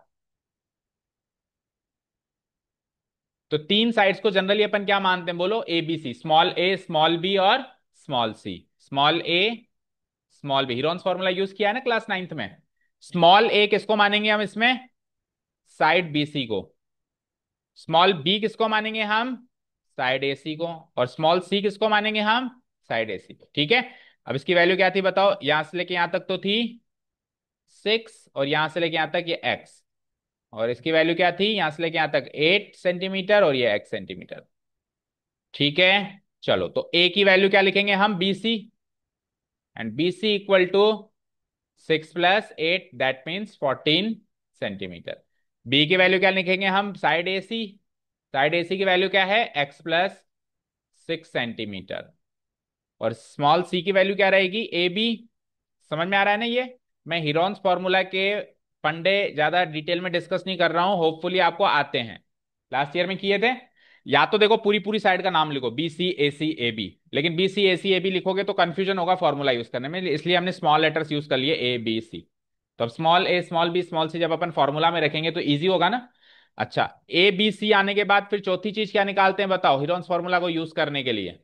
तो तीन साइड्स को जनरली अपन क्या मानते हैं बोलो, A B C, small A small B और small C. Small A small B, Heron's formula use किया है ना क्लास नाइन्थ में। स्मॉल ए किसको मानेंगे हम इसमें, साइड बीसी को। स्मॉल बी किसको मानेंगे हम, साइड एसी को। और स्मॉल सी किसको मानेंगे हम, साइड एसी को। ठीक है। अब इसकी वैल्यू क्या थी बताओ, यहां से लेके यहां तक तो थी 6, और यहां से लेके यहां तक ये एक्स। और इसकी वैल्यू क्या थी, यहां से लेके यहां तक 8 सेंटीमीटर और ये एक्स सेंटीमीटर। ठीक है। चलो तो ए की वैल्यू क्या लिखेंगे हम, B C, and B C equal to 6 + 8, that means 14 centimetre. B की वैल्यू क्या लिखेंगे हम, साइड एसी, साइड एसी की वैल्यू क्या है, x + 6 सेंटीमीटर। और स्मॉल सी की वैल्यू क्या रहेगी, ए बी। समझ में आ रहा है ना ये। मैं हीरोन्स फॉर्मूला के फंडे ज्यादा डिटेल में डिस्कस नहीं कर रहा हूं, होपफुली आपको आते हैं, लास्ट ईयर में किए थे। या तो देखो पूरी पूरी साइड का नाम लिखो, B C A C A B, लेकिन B C A C A B लिखोगे तो कंफ्यूजन होगा फॉर्मूला यूज करने में, इसलिए हमने स्मॉल लेटर्स यूज कर लिए ए बी सी। तो अब small A small B small C जब अपन फॉर्मूला में रखेंगे तो इजी होगा ना। अच्छा, ए बी सी आने के बाद फिर चौथी चीज क्या निकालते हैं बताओ, हीरोन्स फॉर्मूला को यूज करने के लिए,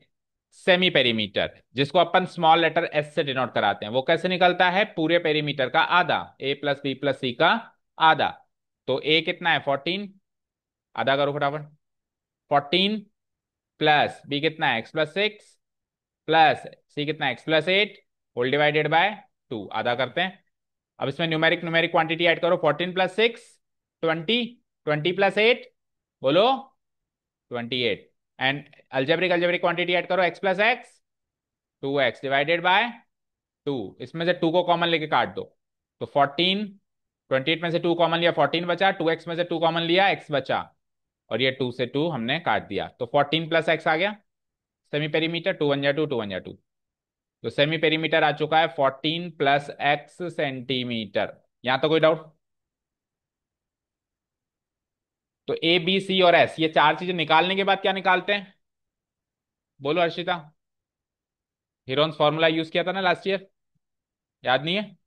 सेमी पेरीमीटर, जिसको अपन स्मॉल लेटर एस से डिनोट कराते हैं। वो कैसे निकलता है, पूरे पेरीमीटर का आधा, ए प्लस बी प्लस सी का आधा। तो ए कितना है 14, आधा करो फटाफट, 14 प्लस बी कितना है x + 6 प्लस सी कितना है x + 8 होल डिवाइडेड बाय 2, आधा करते हैं। अब इसमें न्यूमेरिक न्यूमेरिक क्वांटिटी ऐड करो, 14 + 6 20, 20 + 8 बोलो 28, and algebraic algebraic quantity add करो, x + x 2x divided by 2, इसमें से 2 को कॉमन लेके काट दो। तो 14, 28 में से 2 कॉमन लिया 14 बचा, 2x में से 2 कॉमन लिया x बचा, और ये 2 से 2 हमने काट दिया, तो 14 + x आ गया सेमी पेरीमीटर। 2 × 2 2 × 2, तो सेमी पेरीमीटर आ चुका है 14 + x सेंटीमीटर। यहां तो कोई डाउट? तो ए बी सी और एस, ये चार चीजें निकालने के बाद क्या निकालते हैं बोलो हर्षिता, हीरोन्स फॉर्मूला यूज किया था ना लास्ट ईयर, याद नहीं है,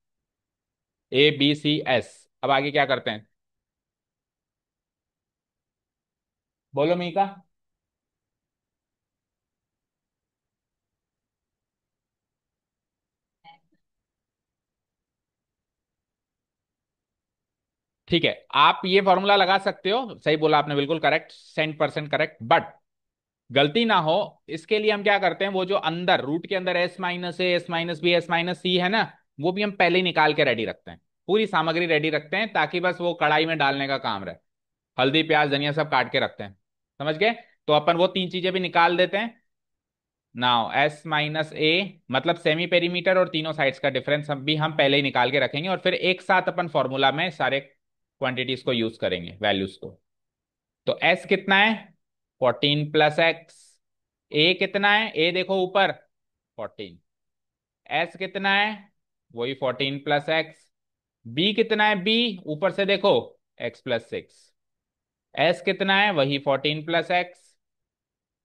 ए बी सी एस। अब आगे क्या करते हैं बोलो मीका। ठीक है, आप ये फॉर्मूला लगा सकते हो, सही बोला आपने, बिल्कुल करेक्ट, 100% करेक्ट, बट गलती ना हो इसके लिए हम क्या करते हैं, वो जो अंदर रूट के अंदर S - A S - B S - C है ना, वो भी हम पहले ही निकाल के रेडी रखते हैं, पूरी सामग्री रेडी रखते हैं, ताकि बस वो कढ़ाई में डालने का काम रहे। हल्दी प्याज धनिया सब काट के रखते हैं, समझ गए। तो अपन वो तीन चीजें भी निकाल देते हैं। नाउ S - A मतलब सेमी पेरीमीटर और तीनों साइड्स का डिफरेंस हम पहले ही निकाल के रखेंगे, और फिर एक साथ अपन फॉर्मूला में सारे क्वांटिटीज को यूज करेंगे, वैल्यूज को। तो S कितना है 14 + x, ए कितना है, ए देखो ऊपर 14, एस कितना है वही 14 + x, बी कितना है बी ऊपर से देखो x + 6, एस कितना है वही 14 + x,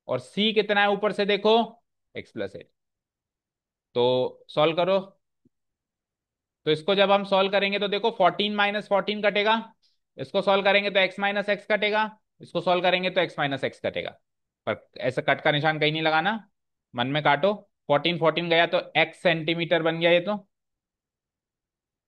और सी कितना है ऊपर से देखो x + 8। तो सॉल्व करो। तो इसको जब हम सॉल्व करेंगे तो देखो 14 - 14 कटेगा, इसको सॉल्व करेंगे तो x - x कटेगा, इसको सॉल्व करेंगे तो x - x कटेगा। पर ऐसा कट का निशान कहीं नहीं लगाना, मन में काटो। 14 14 गया तो x सेंटीमीटर बन गया ये, तो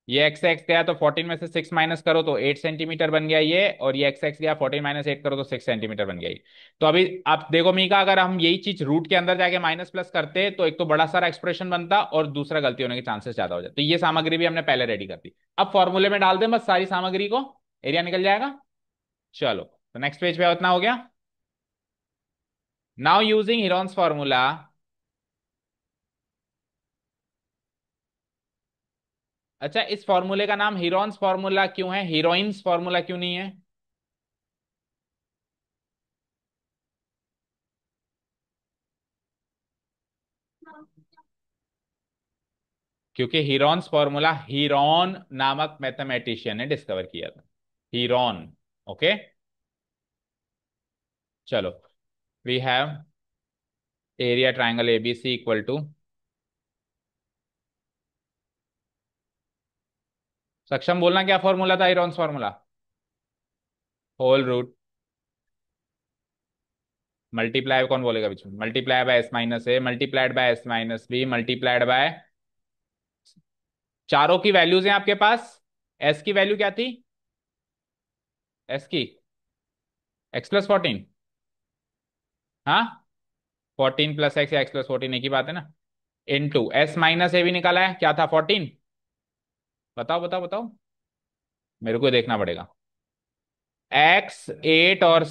ये एक्स एक्स गया तो 14 में से 6 माइनस करो तो 8 सेंटीमीटर बन गया ये, और ये एक्स एक्स गया 14 - 8 करो तो 6 सेंटीमीटर बन गया ये। तो अभी आप देखो मीका, अगर हम यही चीज रूट के अंदर जाके माइनस प्लस करते तो एक तो बड़ा सारा एक्सप्रेशन बनता, और दूसरा गलती होने के चांसेस ज्यादा हो जाते। तो ये सामग्री भी हमने पहले रेडी कर दी, अब फॉर्मूले में डाल दें बस सारी सामग्री को, एरिया निकल जाएगा। चलो तो नेक्स्ट पेज पे उतना हो गया। नाउ यूजिंग हीरोन्स फॉर्मूला, अच्छा इस फॉर्मूले का नाम हीरोन्स फॉर्मूला क्यों है, हीरोइंस फॉर्मूला क्यों नहीं है? क्योंकि हीरोन्स फॉर्मूला हीरोन नामक मैथमेटिशियन ने डिस्कवर किया था। हीरोन। ओके। चलो, we have area triangle ABC equal to, सक्षम बोलना क्या फॉर्मूला था Heron's formula? Whole root multiply, कौन बोलेगा बीच में, multiply by S minus A multiplied by S minus B multiplied by, चारों की वैल्यूज हैं आपके पास। एस की वैल्यू क्या थी? एस की x+14। हाँ, 14 + x या x+14 एक ही बात है ना। इनटू एस माइनस ए भी निकाला है, क्या था 14? बताओ बताओ बताओ, मेरे को देखना पड़ेगा। x8 और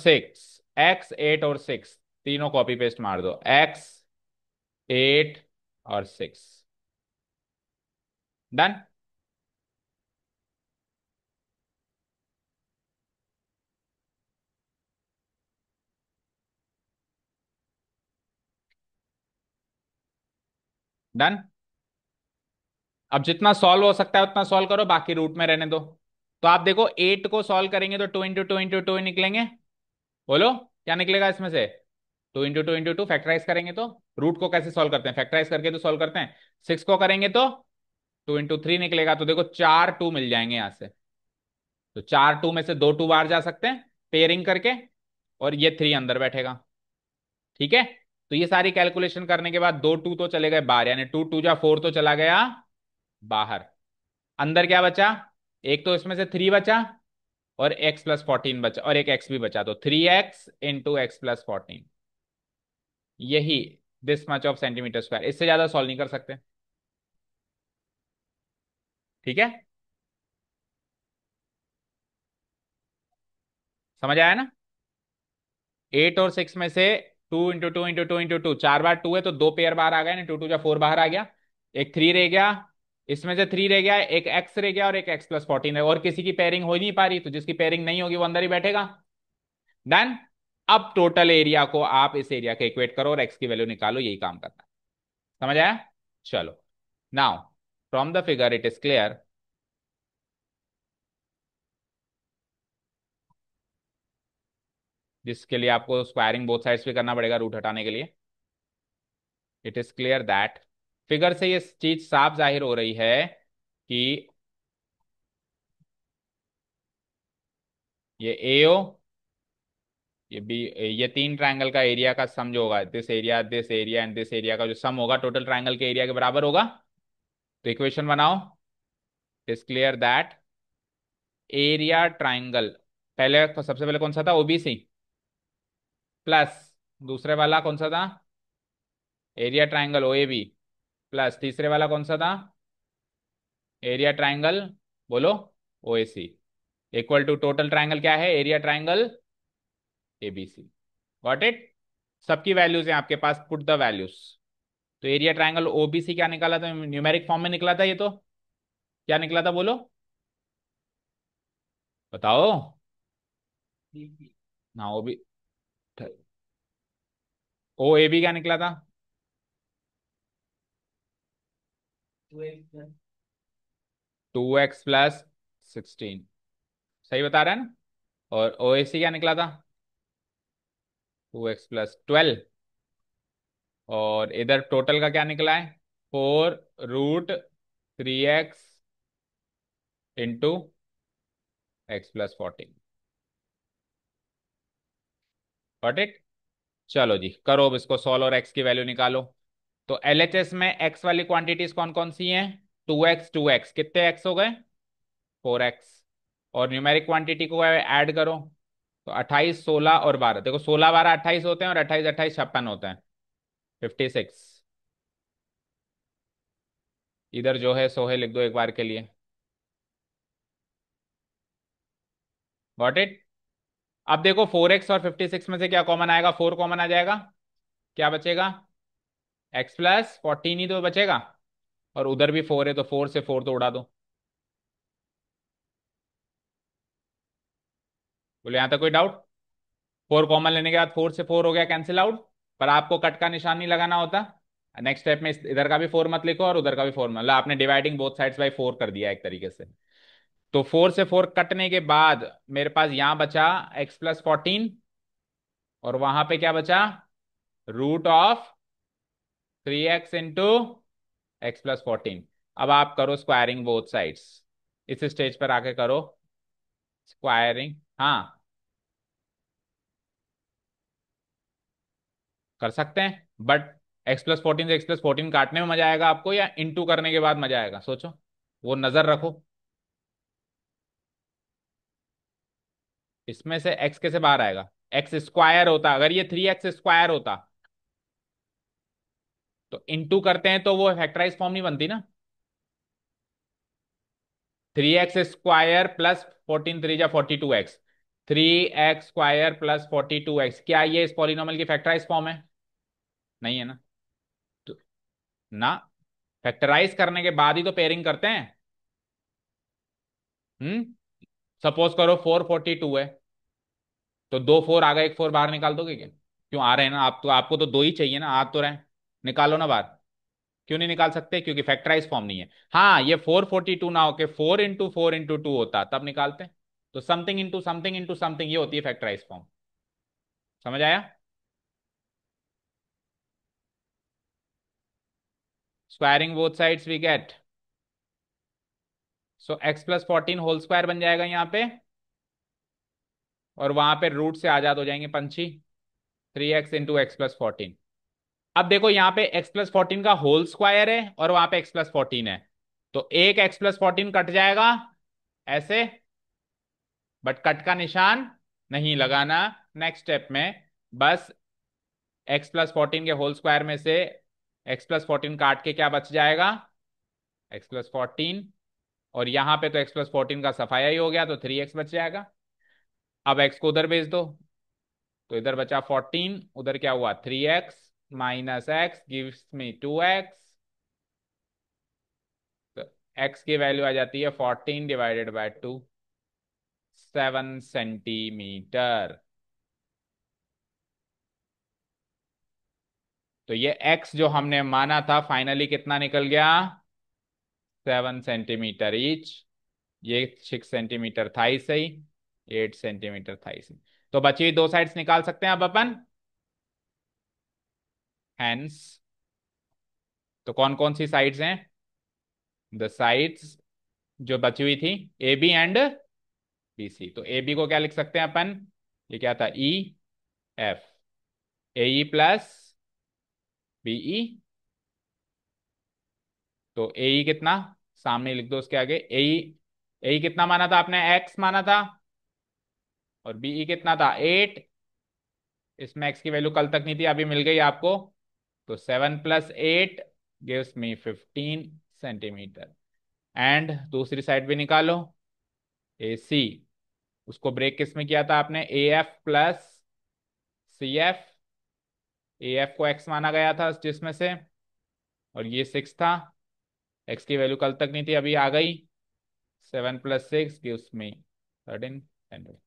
6 तीनों कॉपी पेस्ट मार दो, x8 और 6। डन। डन। अब जितना सॉल्व हो सकता है उतना सॉल्व करो, बाकी रूट में रहने दो। तो आप देखो 8 को सॉल्व करेंगे तो 2 × 2 × 2 निकलेंगे। बोलो क्या निकलेगा इसमें से? 2 × 2 × 2 फैक्टराइज करेंगे तो, रूट को कैसे सॉल्व करते हैं, फैक्टराइज करके तो सॉल्व करते हैं। 6 को करेंगे तो 2 × 3 निकलेगा, तो देखो 4 2 मिल जाएंगे यहां से। तो 4 2 में से 2 2 बाहर जा सकते हैं पेयरिंग करके, और ये 3 अंदर बैठेगा। ठीक है। तो ये सारी कैलकुलेशन करने के बाद 2 2 तो चले गए बाहर, यानी 2 2 × 4 तो चला गया बाहर। अंदर क्या बचा? एक तो इसमें से 3 बचा, और x+14 बचा, और एक x भी बचा, तो 3x × x+14। यही this much of centimetre square, इससे ज्यादा सॉल्व नहीं कर सकते। ठीक है, समझ आया ना? 8 और 6 में से 2 × 2 × 2 × 2 4 बार 2 है, तो 2 पेयर बाहर आ गए ना, 2 2 × 4 बाहर आ गया। एक 3 रह गया, इसमें से 3 रह गया, एक x रह गया, और एक x+14 है, और किसी की पेयरिंग हो ही नहीं पा रही, तो जिसकी पेयरिंग नहीं होगी वो अंदर ही बैठेगा। डन। अब टोटल एरिया को आप इस एरिया के इक्वेट करो और x की वैल्यू निकालो, यही काम करना है। समझ आया? चलो, now from the figure it is clear, जिसके लिए आपको स्क्वायरिंग बोथ साइड्स भी करना पड़ेगा रूट हटाने के लिए। It is clear that, figure से ये चीज साफ जाहिर हो रही है कि ये एओ, ये बी, ये 3 ट्रायंगल का एरिया का सम जो होगा, this area and this area का जो सम होगा टोटल ट्रायंगल के एरिया के बराबर होगा। तो इक्वेशन बनाओ। It is clear that area triangle, पहले सबसे पहले कौन सा था, ओबीसी, प्लस दूसरे वाला कौन सा था, एरिया ट्रायंगल ओएबी, प्लस तीसरे वाला कौन सा था, एरिया ट्रायंगल, बोलो, ओएसी, इक्वल टू टोटल ट्रायंगल क्या है, area triangle ABC. Got it? सबकी वैल्यूज हैं आपके पास, पुट द वैल्यूज। तो एरिया ट्रायंगल ओबीसी क्या निकाला था, न्यूमेरिक फॉर्म में निकला था ये तो, क्या निकला था बोलो, बताओ ना। ओबी, ओ ए बी क्या निकला था? 2x+16, सही बता रहा है ना? और ओ ए सी क्या निकला था? 2x+12। और इधर टोटल का क्या निकला है? 4√3x × x+14। Got it? चलो जी, करो अब इसको सॉल्व और x की वैल्यू निकालो। तो एलएचएस में x वाली क्वांटिटीज कौन कौन सी हैं? 2x कितने x हो गए? 4x। और न्यूमेरिक क्वांटिटी को ऐड करो, तो 28 16 और 12, देखो 16 12 28 होते हैं, और 28 28 56 होते हैं, 56। इधर जो है सो है लिख दो एक बार के लिए। Got it? अब देखो 4x और 56 में से क्या कॉमन आएगा, 4 कॉमन आ जाएगा, क्या बचेगा, x+14 ही तो बचेगा, और उधर भी 4 है, तो 4 से 4 तो उड़ा दो। बोले यहां तक कोई डाउट? 4 कॉमन लेने के बाद 4 से 4 हो गया कैंसिल आउट, पर आपको कट का निशान नहीं लगाना होता, नेक्स्ट स्टेप में इधर का भी 4 मत लिखो और उधर का भी 4 मतलब आपने डिवाइडिंग बोथ साइड्स बाई 4 कर दिया एक तरीके से। तो 4 से 4 कटने के बाद मेरे पास यहां बचा x+14, और वहां पे क्या बचा, √3x इंटू x+14। अब आप करो स्क्वायरिंग बोथ साइड्स, इस स्टेज पर आके करो स्क्वायरिंग। हाँ, कर सकते हैं, बट x+14 से x+14 काटने में मजा आएगा आपको या इंटू करने के बाद मजा आएगा, सोचो, वो नजर रखो। इसमें से x कैसे बाहर आएगा, एक्स स्क्वायर होता, अगर ये 3x स्क्वायर होता तो इंटू करते हैं तो वो फैक्टराइज फॉर्म नहीं बनती ना। 3x² प्लस 14 3 जा 42x, 3x² + 42x, क्या ये इस पॉलिनॉमियल की फैक्टराइज फॉर्म है? नहीं है ना। तो ना, फैक्टराइज करने के बाद ही तो पेयरिंग करते हैं। हम्म। सपोज करो 442 है, तो दो 4 आ गए, एक 4 बाहर निकाल दोगे क्या? क्यों आ रहे हैं ना आप तो, आपको तो दो ही चाहिए ना, आ तो रहे हैं। निकालो ना बाहर। क्यों नहीं निकाल सकते? क्योंकि फैक्टराइज फॉर्म नहीं है। हाँ, ये 442 ना होके 4 × 4 × 2 होता तब निकालते हैं। तो something into something into something, ये होती है फैक्टराइज फॉर्म। समझ आया? Squaring both sides we get, so x+14 whole square बन जाएगा यहाँ पे, और वहां पे रूट से आजाद हो जाएंगे पंछी, 3x × x+14। अब देखो यहाँ पे x+14 का होल स्क्वायर है और वहां पे x+14 है, तो एक x+14 कट जाएगा ऐसे, बट कट का निशान नहीं लगाना नेक्स्ट स्टेप में। बस x+14 के होल स्क्वायर में से x+14 काट के क्या बच जाएगा, x+14, और यहां पे तो x+14 का सफाया ही हो गया, तो 3x बच जाएगा। अब x को उधर भेज दो, तो इधर बचा 14, उधर क्या हुआ 3x minus x gives me 2x, तो x की वैल्यू आ जाती है 14/2, 7 सेंटीमीटर। तो ये x जो हमने माना था फाइनली कितना निकल गया, 7 सेंटीमीटर ईच। ये 6 सेंटीमीटर था ही सही, 8 सेंटीमीटर था ही सही। तो बची हुई दो साइड्स निकाल सकते हैं अब अपन, हैंस। तो कौन कौन सी साइड्स हैं, द साइड्स जो बची हुई थी, A B and B C. तो ए बी को क्या लिख सकते हैं अपन, ये क्या था, ई एफ, ए ई प्लस बी ई। तो ए ई कितना, सामने लिख दो उसके आगे, ए ई कितना माना था आपने, एक्स माना था, और बी ई कितना था 8। इसमें एक्स की वैल्यू कल तक नहीं थी, अभी मिल गई आपको। तो 7 + 8 गिव्स मी 15 सेंटीमीटर। एंड दूसरी साइड भी निकालो, ए सी, उसको ब्रेक किस में किया था आपने, A F plus C F. A F को एक्स माना गया था जिसमें से, और ये 6 था, एक्स की वैल्यू कल तक नहीं थी अभी आ गई, 7 + 6 gives me 13 centimetre.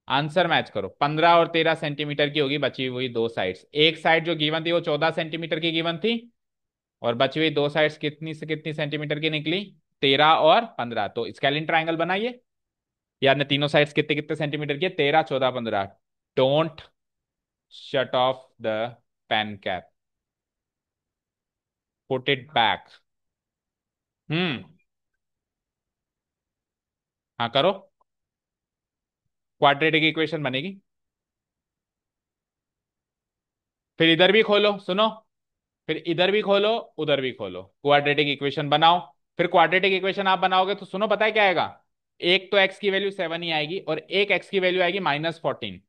Answer match करो, 15 और 13 सेंटीमीटर की होगी बची हुई दो साइड्स। एक साइड जो गिवन थी वो 14 सेंटीमीटर की गिवन थी, और बची हुई दो साइड्स कितनी से कितनी सेंटीमीटर की निकली, 13 और 15। तो स्केलिन ट्राइंगल बनाइए, यार ने तीनों साइड्स कितने कितने सेंटीमीटर की, 13 14 15। Don't shut off the pen cap, put it back. Hmm. हाँ करो, क्वाड्रेटिक इक्वेशन बनेगी। फिर इधर भी खोलो, सुनो, फिर इधर भी खोलो, उधर भी खोलो, क्वाड्रेटिक इक्वेशन बनाओ। फिर क्वाड्रेटिक इक्वेशन आप बनाओगे तो सुनो, पता है क्या आएगा, एक तो एक्स की वैल्यू 7 ही आएगी, और एक एक्स की वैल्यू आएगी -14।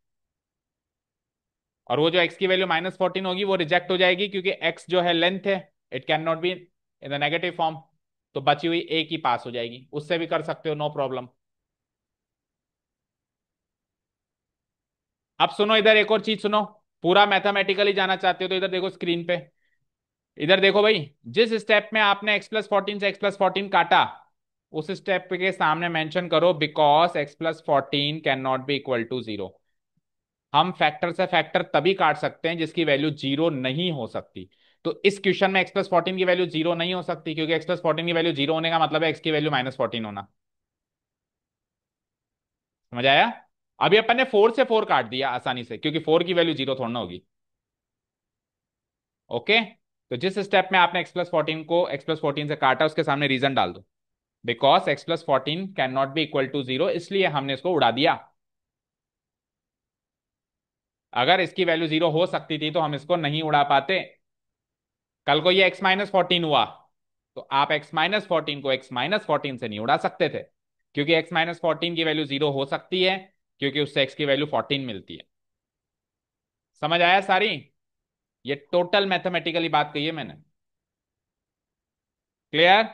और वो जो एक्स की वैल्यू -14 होगी वो रिजेक्ट हो जाएगी, क्योंकि एक्स जो है लेंथ है, it can not be in the negative form. तो बची हुई एक ही पास हो जाएगी, उससे भी कर सकते हो, नो प्रॉब्लम। अब सुनो इधर एक और चीज सुनो, पूरा मैथमेटिकली जाना चाहते हो तो इधर देखो स्क्रीन पे, इधर देखो भाई, जिस स्टेप में आपने x+14 से x+14 काटा, उस स्टेप के सामने मेंशन करो because x+14 can not be equal to 0। हम फैक्टर से फैक्टर तभी काट सकते हैं जिसकी वैल्यू 0 नहीं हो सकती। तो इस क्वेश्चन में x+14 की वैल्यू जीरो नहीं हो सकती, क्योंकि x+14 की वैल्यू जीरो होने का मतलब है x की वैल्यू -14 होना। समझ आया? अभी अपन ने 4 से 4 काट दिया आसानी से, क्योंकि 4 की वैल्यू जीरो थोड़ा ना होगी। ओके। तो जिस स्टेप में आपने x+14 को x+14 से काटा, उसके सामने रीजन डाल दो। Because x+14 can not be equal to zero, इसलिए हमने इसको उड़ा दिया। अगर इसकी वैल्यू जीरो हो सकती थी तो हम इसको नहीं उड़ा पाते। कल को ये x-14 हुआ, तो आप x-14 को x-14 से नहीं उड़ा सकते थे, क्योंकि x-14 की वैल्यू जीरो हो सकती है, क्योंकि उससे x की वैल्यू 14 मिलती है। समझ आया सारी? ये टोटल मैथमेटिकली बात कही है मैंने। Clear?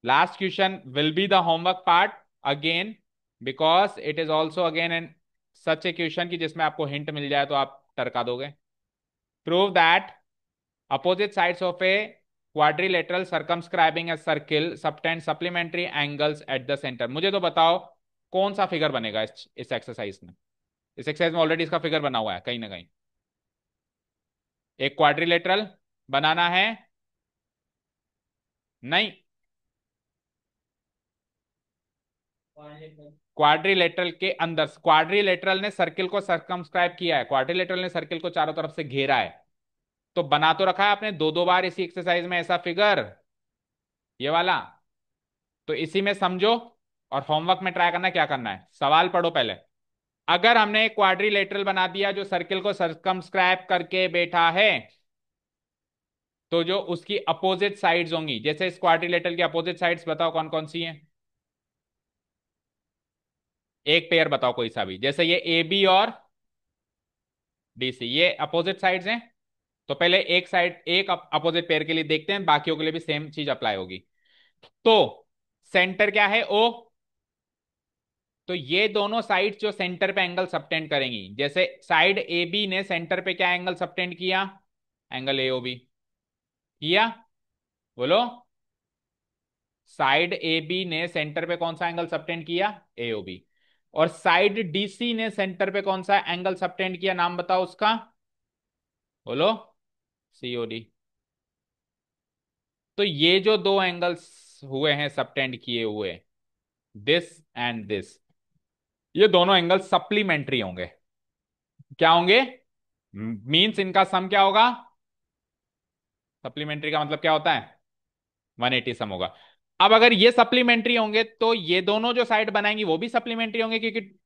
Last question will be the homework part again, because it is also again an such a question की जिसमें आपको हिंट मिल जाए तो आप टरका दोगे। Prove that opposite sides of a quadrilateral circumscribing a circle subtend supplementary angles at the center। मुझे तो बताओ कौन सा फिगर बनेगा इस एक्सरसाइज में। इस एक्सरसाइज में ऑलरेडी इसका फिगर बना हुआ है कहीं ना कहीं। एक क्वाड्रिलेटरल बनाना है। नहीं, क्वाड्रिलेटरल के अंदर, क्वाड्रिलेटरल ने सर्किल को सर्कमस्क्राइब किया है, क्वाड्रिलेटरल ने सर्किल को चारों तरफ से घेरा है। तो बना तो रखा है आपने दो दो बार इसी एक्सरसाइज में ऐसा फिगर, ये वाला। तो इसी में समझो और होमवर्क में ट्राई करना क्या करना है। सवाल पढ़ो पहले। अगर हमने एक क्वाड्रिलेटरल बना दिया जो सर्किल को सर्कमस्क्राइब करके बैठा है, तो जो उसकी अपोजिट साइड्स होंगी, जैसे इस क्वाड्रिलेटरल की अपोजिट साइड्स बताओ कौन कौन सी हैं। एक पेयर बताओ कोई सा भी, जैसे ये ए बी और डी सी, ये अपोजिट साइड्स हैं। तो पहले एक साइड, एक अपोजिट पेयर के लिए देखते हैं, बाकियों के लिए भी सेम चीज अप्लाई होगी। तो सेंटर क्या है? ओ। तो ये दोनों साइड जो सेंटर पे एंगल सबटेंड करेंगी, जैसे साइड ए बी ने सेंटर पे क्या एंगल सबटेंड किया? एंगल एओबी किया। बोलो। साइड ए बी ने सेंटर पे कौन सा एंगल सबटेंड किया? एओबी। और साइड डीसी ने सेंटर पे कौन सा एंगल सबटेंड किया, नाम बताओ उसका। बोलो। सीओडी। तो ये जो दो एंगल्स हुए हैं सबटेंड किए हुए, दिस एंड दिस, ये दोनों एंगल सप्लीमेंट्री होंगे। क्या होंगे? मींस इनका सम क्या होगा? सप्लीमेंट्री का मतलब क्या होता है? 180 सम होगा। अब अगर ये सप्लीमेंट्री होंगे तो ये दोनों जो साइड बनाएंगी वो भी सप्लीमेंट्री होंगे, क्योंकि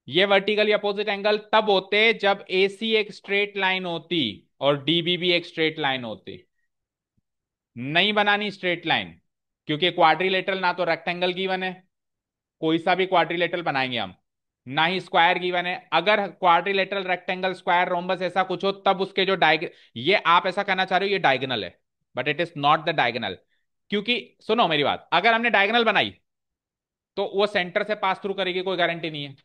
ये वर्टिकली अपोजिट एंगल तब होते जब एसी एक स्ट्रेट लाइन होती और डीबी भी एक स्ट्रेट लाइन होती। नहीं बनानी स्ट्रेट लाइन, क्योंकि क्वाड्रिलेटरल ना तो रेक्टेंगल गिवन है, कोई सा भी क्वाड्रिलेटरल बनाएंगे हम, ना ही स्क्वायर गिवन है। अगर क्वाड्रिलेटरल, रेक्टेंगल, स्क्वायर, रोम्बस ऐसा कुछ हो तब उसके जो ये आप ऐसा कहना चाह रहे हो ये डायगोनल है, but it is not the diagonal. क्योंकि सुनो मेरी बात, अगर हमने डायगोनल बनाई तो वो सेंटर से पास थ्रू करेगी, कोई गारंटी नहीं है।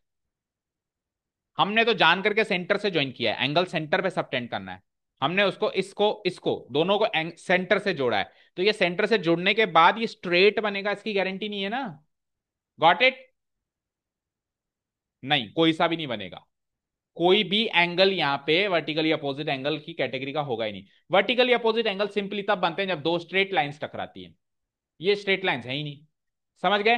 हमने तो जान करके सेंटर से ज्वाइन किया है, एंगल सेंटर पे सबटेंड करना है। हमने उसको, इसको इसको दोनों को सेंटर से जोड़ा है, तो ये सेंटर से जुड़ने के बाद ये स्ट्रेट बनेगा, इसकी गारंटी नहीं है ना। Got it? नहीं, कोई सा भी नहीं बनेगा। कोई भी एंगल यहाँ पे वर्टिकली अपोजिट एंगल की कैटेगरी का होगा ही नहीं। वर्टिकली अपोजिट एंगल सिंपली तब बनते हैं जब दो स्ट्रेट लाइंस टकराती हैं। ये स्ट्रेट लाइंस है ही नहीं। समझ गए?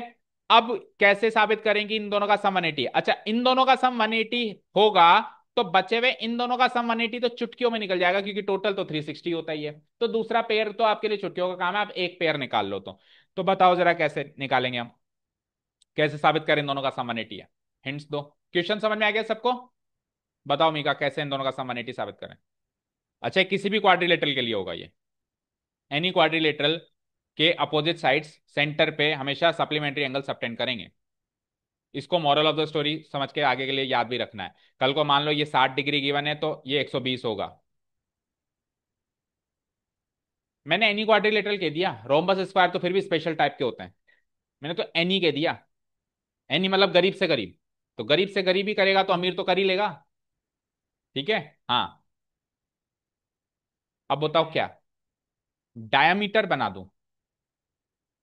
अब कैसे साबित करेंगे इन दोनों का सम 180? अच्छा, इन दोनों का सम 180 होगा तो बचे हुए इन दोनों का सम 180 तो चुटकियों में निकल जाएगा, क्योंकि टोटल तो 360 होता ही है। तो दूसरा पेयर तो आपके लिए चुटकियों का काम है, आप एक पेयर निकाल लो। तो बताओ जरा कैसे निकालेंगे हम, कैसे साबित करें इन दोनों का सम 180 है? हिंट्स दो। क्वेश्चन समझ में आ गया सबको? बताओ मीका, कैसे इन दोनों का सम 180 साबित करें? अच्छा, किसी भी क्वाड्रिलेटरल के लिए होगा ये। एनी क्वाड्रिलेटरल के अपोजिट साइड्स सेंटर पे हमेशा सप्लीमेंट्री एंगल सबटेंड करेंगे। इसको मॉरल ऑफ द स्टोरी समझ के आगे के लिए याद भी रखना है। कल को मान लो ये 60 डिग्री गिवन है तो ये 120 होगा। मैंने एनी क्वाड्रिलेटरल कह दिया, रोम्बस स्क्वायर तो फिर भी स्पेशल टाइप के होते हैं। मैंने तो एनी कह दिया। एनी मतलब गरीब से गरीब, तो गरीब से गरीब ही करेगा तो अमीर तो कर ही लेगा। ठीक है। हाँ। अब बताओ क्या डायमीटर बना दूं?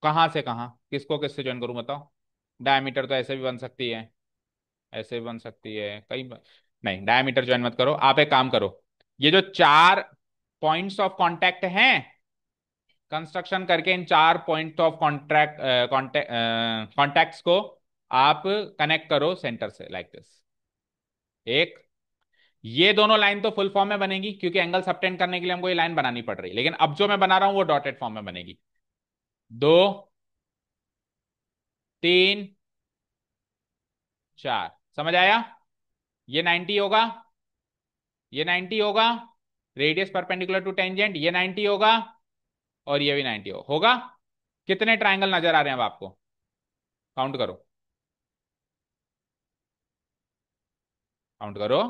कहां से कहां, किसको किससे ज्वाइन करूं बताओ? डायमीटर तो ऐसे भी बन सकती है, ऐसे भी बन सकती है, नहीं, डायमीटर ज्वाइन मत करो। आप एक काम करो, ये जो चार पॉइंट्स ऑफ कांटेक्ट हैं, कंस्ट्रक्शन करके इन चार पॉइंट ऑफ कॉन्ट्रैक्ट कॉन्टैक्ट्स को आप कनेक्ट करो सेंटर से लाइक दिस। एक, ये दोनों लाइन तो फुल फॉर्म में बनेगी क्योंकि एंगल सबटेंड करने के लिए हमको ये लाइन बनानी पड़ रही है, लेकिन अब जो मैं बना रहा हूं वो डॉटेड फॉर्म में बनेगी। दो, तीन, चार, समझ आया? ये 90 होगा, ये 90 होगा, रेडियस परपेंडिकुलर टू टेंजेंट, ये 90 होगा, और ये भी 90 होगा। कितने ट्राइंगल नजर आ रहे हैं अब आपको? काउंट करो, काउंट करो।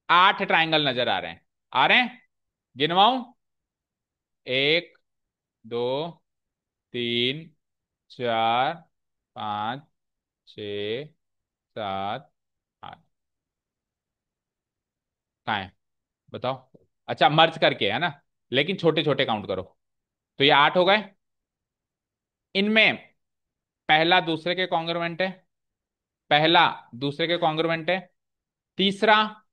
8 ट्राइंगल नजर आ रहे हैं, आ रहे हैं? गिनवाऊं? एक, दो, तीन, चार, पाँच, छ, सात, आठ। कहाँ है बताओ? अच्छा, मर्ज करके है ना, लेकिन छोटे छोटे काउंट करो। तो ये 8 हो गए। इनमें पहला दूसरे के कॉन्ग्रुएंट है, पहला दूसरे के कॉन्ग्रुएंट है, तीसरा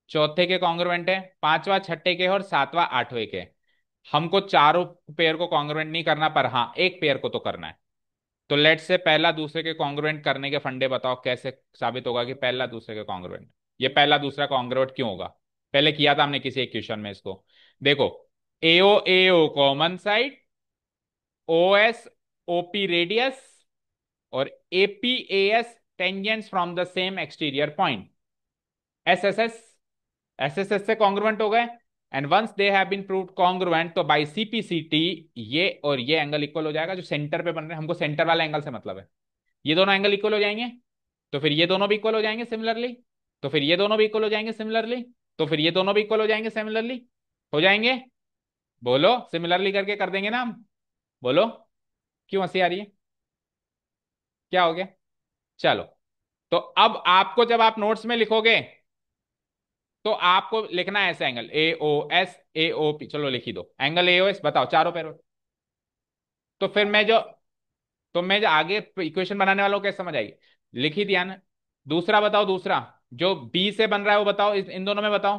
चौथे के कॉन्ग्रुएंट है, पांचवा छठे के और सातवां आठवें के। हमको चारों पेयर को कॉन्ग्रुएंट नहीं करना, पर हाँ एक पेयर को तो करना है। तो लेट से पहला दूसरे के कॉन्ग्रुएंट करने के फंडे बताओ, कैसे साबित होगा कि पहला दूसरे के कॉन्ग्रुएंट? ये पहला दूसरा कॉन्ग्रुएंट क्यों होगा? पहले किया था हमने किसी एक क्वेश्चन में इसको। देखो, AO AO common side, O S OP radius, और AP AS tangents from the same exterior point. SSS, SSS से कॉन्ग्रुएंट हो गए, and once they have been proved congruent, तो बाय सीपीसीटी ये और ये एंगल इक्वल हो जाएगा जो सेंटर पे बन रहे हैं। हमको सेंटर वाला एंगल से मतलब है। ये दोनों एंगल इक्वल हो जाएंगे, तो फिर ये दोनों भी इक्वल हो जाएंगे सिमिलरली, तो फिर ये दोनों भी इक्वल हो जाएंगे सिमिलरली, तो फिर ये दोनों भी इक्वल हो जाएंगे सिमिलरली। हो जाएंगे? बोलो, सिमिलरली करके कर देंगे ना हम। बोलो, क्यों हंसी आ रही है? क्या हो गया? चलो, तो अब आपको जब आप नोट्स में लिखोगे तो आपको लिखना है ऐसे, angle A O S, A O P. चलो लिख ही दो, एंगल ए ओ एस बताओ चारों पैरों। तो फिर मैं जो, तो मैं जो आगे इक्वेशन बनाने वाला हूं कैसे समझ आएगी? लिख ही दिया ना। दूसरा बताओ, दूसरा जो बी से बन रहा है वो बताओ, इन दोनों में बताओ।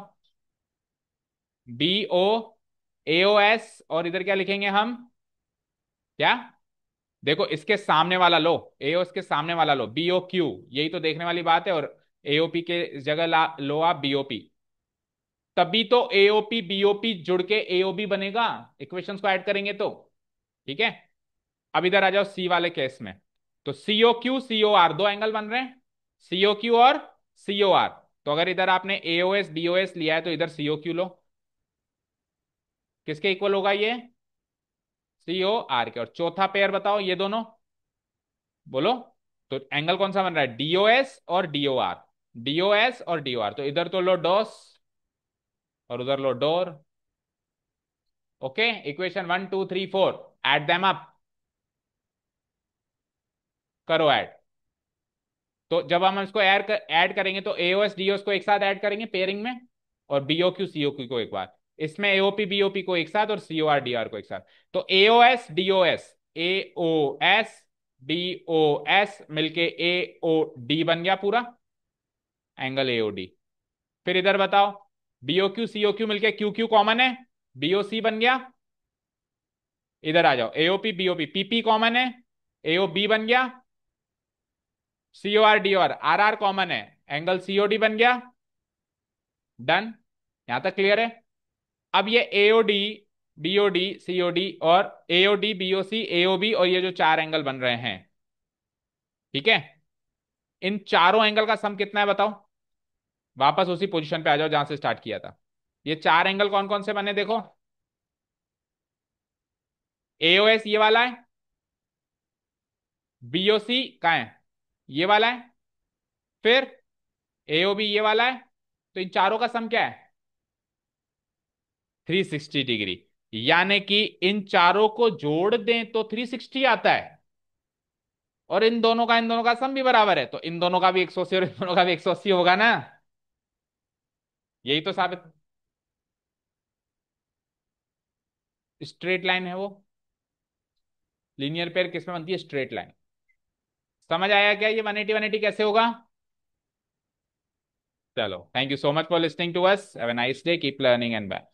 बी ओ, ए ओ एस, और इधर क्या लिखेंगे हम? क्या? देखो, इसके सामने वाला लो, एओ इसके सामने वाला लो, बीओ क्यू, यही तो देखने वाली बात है। और एओपी के जगह लो आप बीओपी, तभी तो एओपी बीओपी जुड़ के एओबी बनेगा, इक्वेशंस को ऐड करेंगे तो। ठीक है, अब इधर आ जाओ सी वाले केस में। तो सीओ क्यू सीओ आर दो एंगल बन रहे हैं, सीओ क्यू और सीओ आर। तो अगर इधर आपने एओएस बीओएस लिया है तो इधर सीओ क्यू लो। किसके इक्वल होगा ये? सीओ आर के। और चौथा पेयर बताओ, ये दोनों बोलो। तो एंगल कौन सा बन रहा है? डीओएस और डीओआर, डीओएस और डीओआर। तो इधर तो लो डॉस और उधर लो डोर। Okay, equation 1 2 3 4, add them up, करो ऐड। तो जब हम इसको ऐड करेंगे तो एओएस डीओएस को एक साथ ऐड करेंगे पेयरिंग में, और बीओक्यू सीओक्यू को एक बार, इसमें एओपी बीओपी को एक साथ, और सीओआर डीआर को एक साथ। तो एओएस डीओएस, एओएस डीओएस मिलके एओडी बन गया पूरा, एंगल एओडी। फिर इधर बताओ, बीओक्यू सीओक्यू मिलके क्यू क्यू कॉमन है, बीओसी बन गया। इधर आ जाओ, एओपी बीओपी, पीपी कॉमन है, एओ बी बन गया। सीओ आर डी और आर आर कॉमन है, एंगल सीओडी बन गया। डन, यहां तक क्लियर है? अब ये एओडी बीओडी सीओडी और एओडी बीओसी एओबी और ये जो चार एंगल बन रहे हैं, ठीक है, इन चारों एंगल का सम कितना है बताओ? वापस उसी पोजीशन पे आ जाओ जहां से स्टार्ट किया था। ये चार एंगल कौन कौन से बने देखो। एओएस ये वाला है, बीओसी कहाँ है? ये वाला है, फिर एओबी ये वाला है। तो इन चारों का सम क्या है? 360 डिग्री। यानी कि इन चारों को जोड़ दें तो 360 आता है, और इन दोनों का सम भी बराबर है, तो इन दोनों का भी 180 और इन दोनों का भी 180 होगा ना। यही तो साबित, स्ट्रेट लाइन है वो। लीनियर पेयर किसमें बनती है? Straight line. समझ आया क्या ये 180 180 कैसे होगा? चलो, thank you so much for listening to us, have a nice day, keep learning and bye.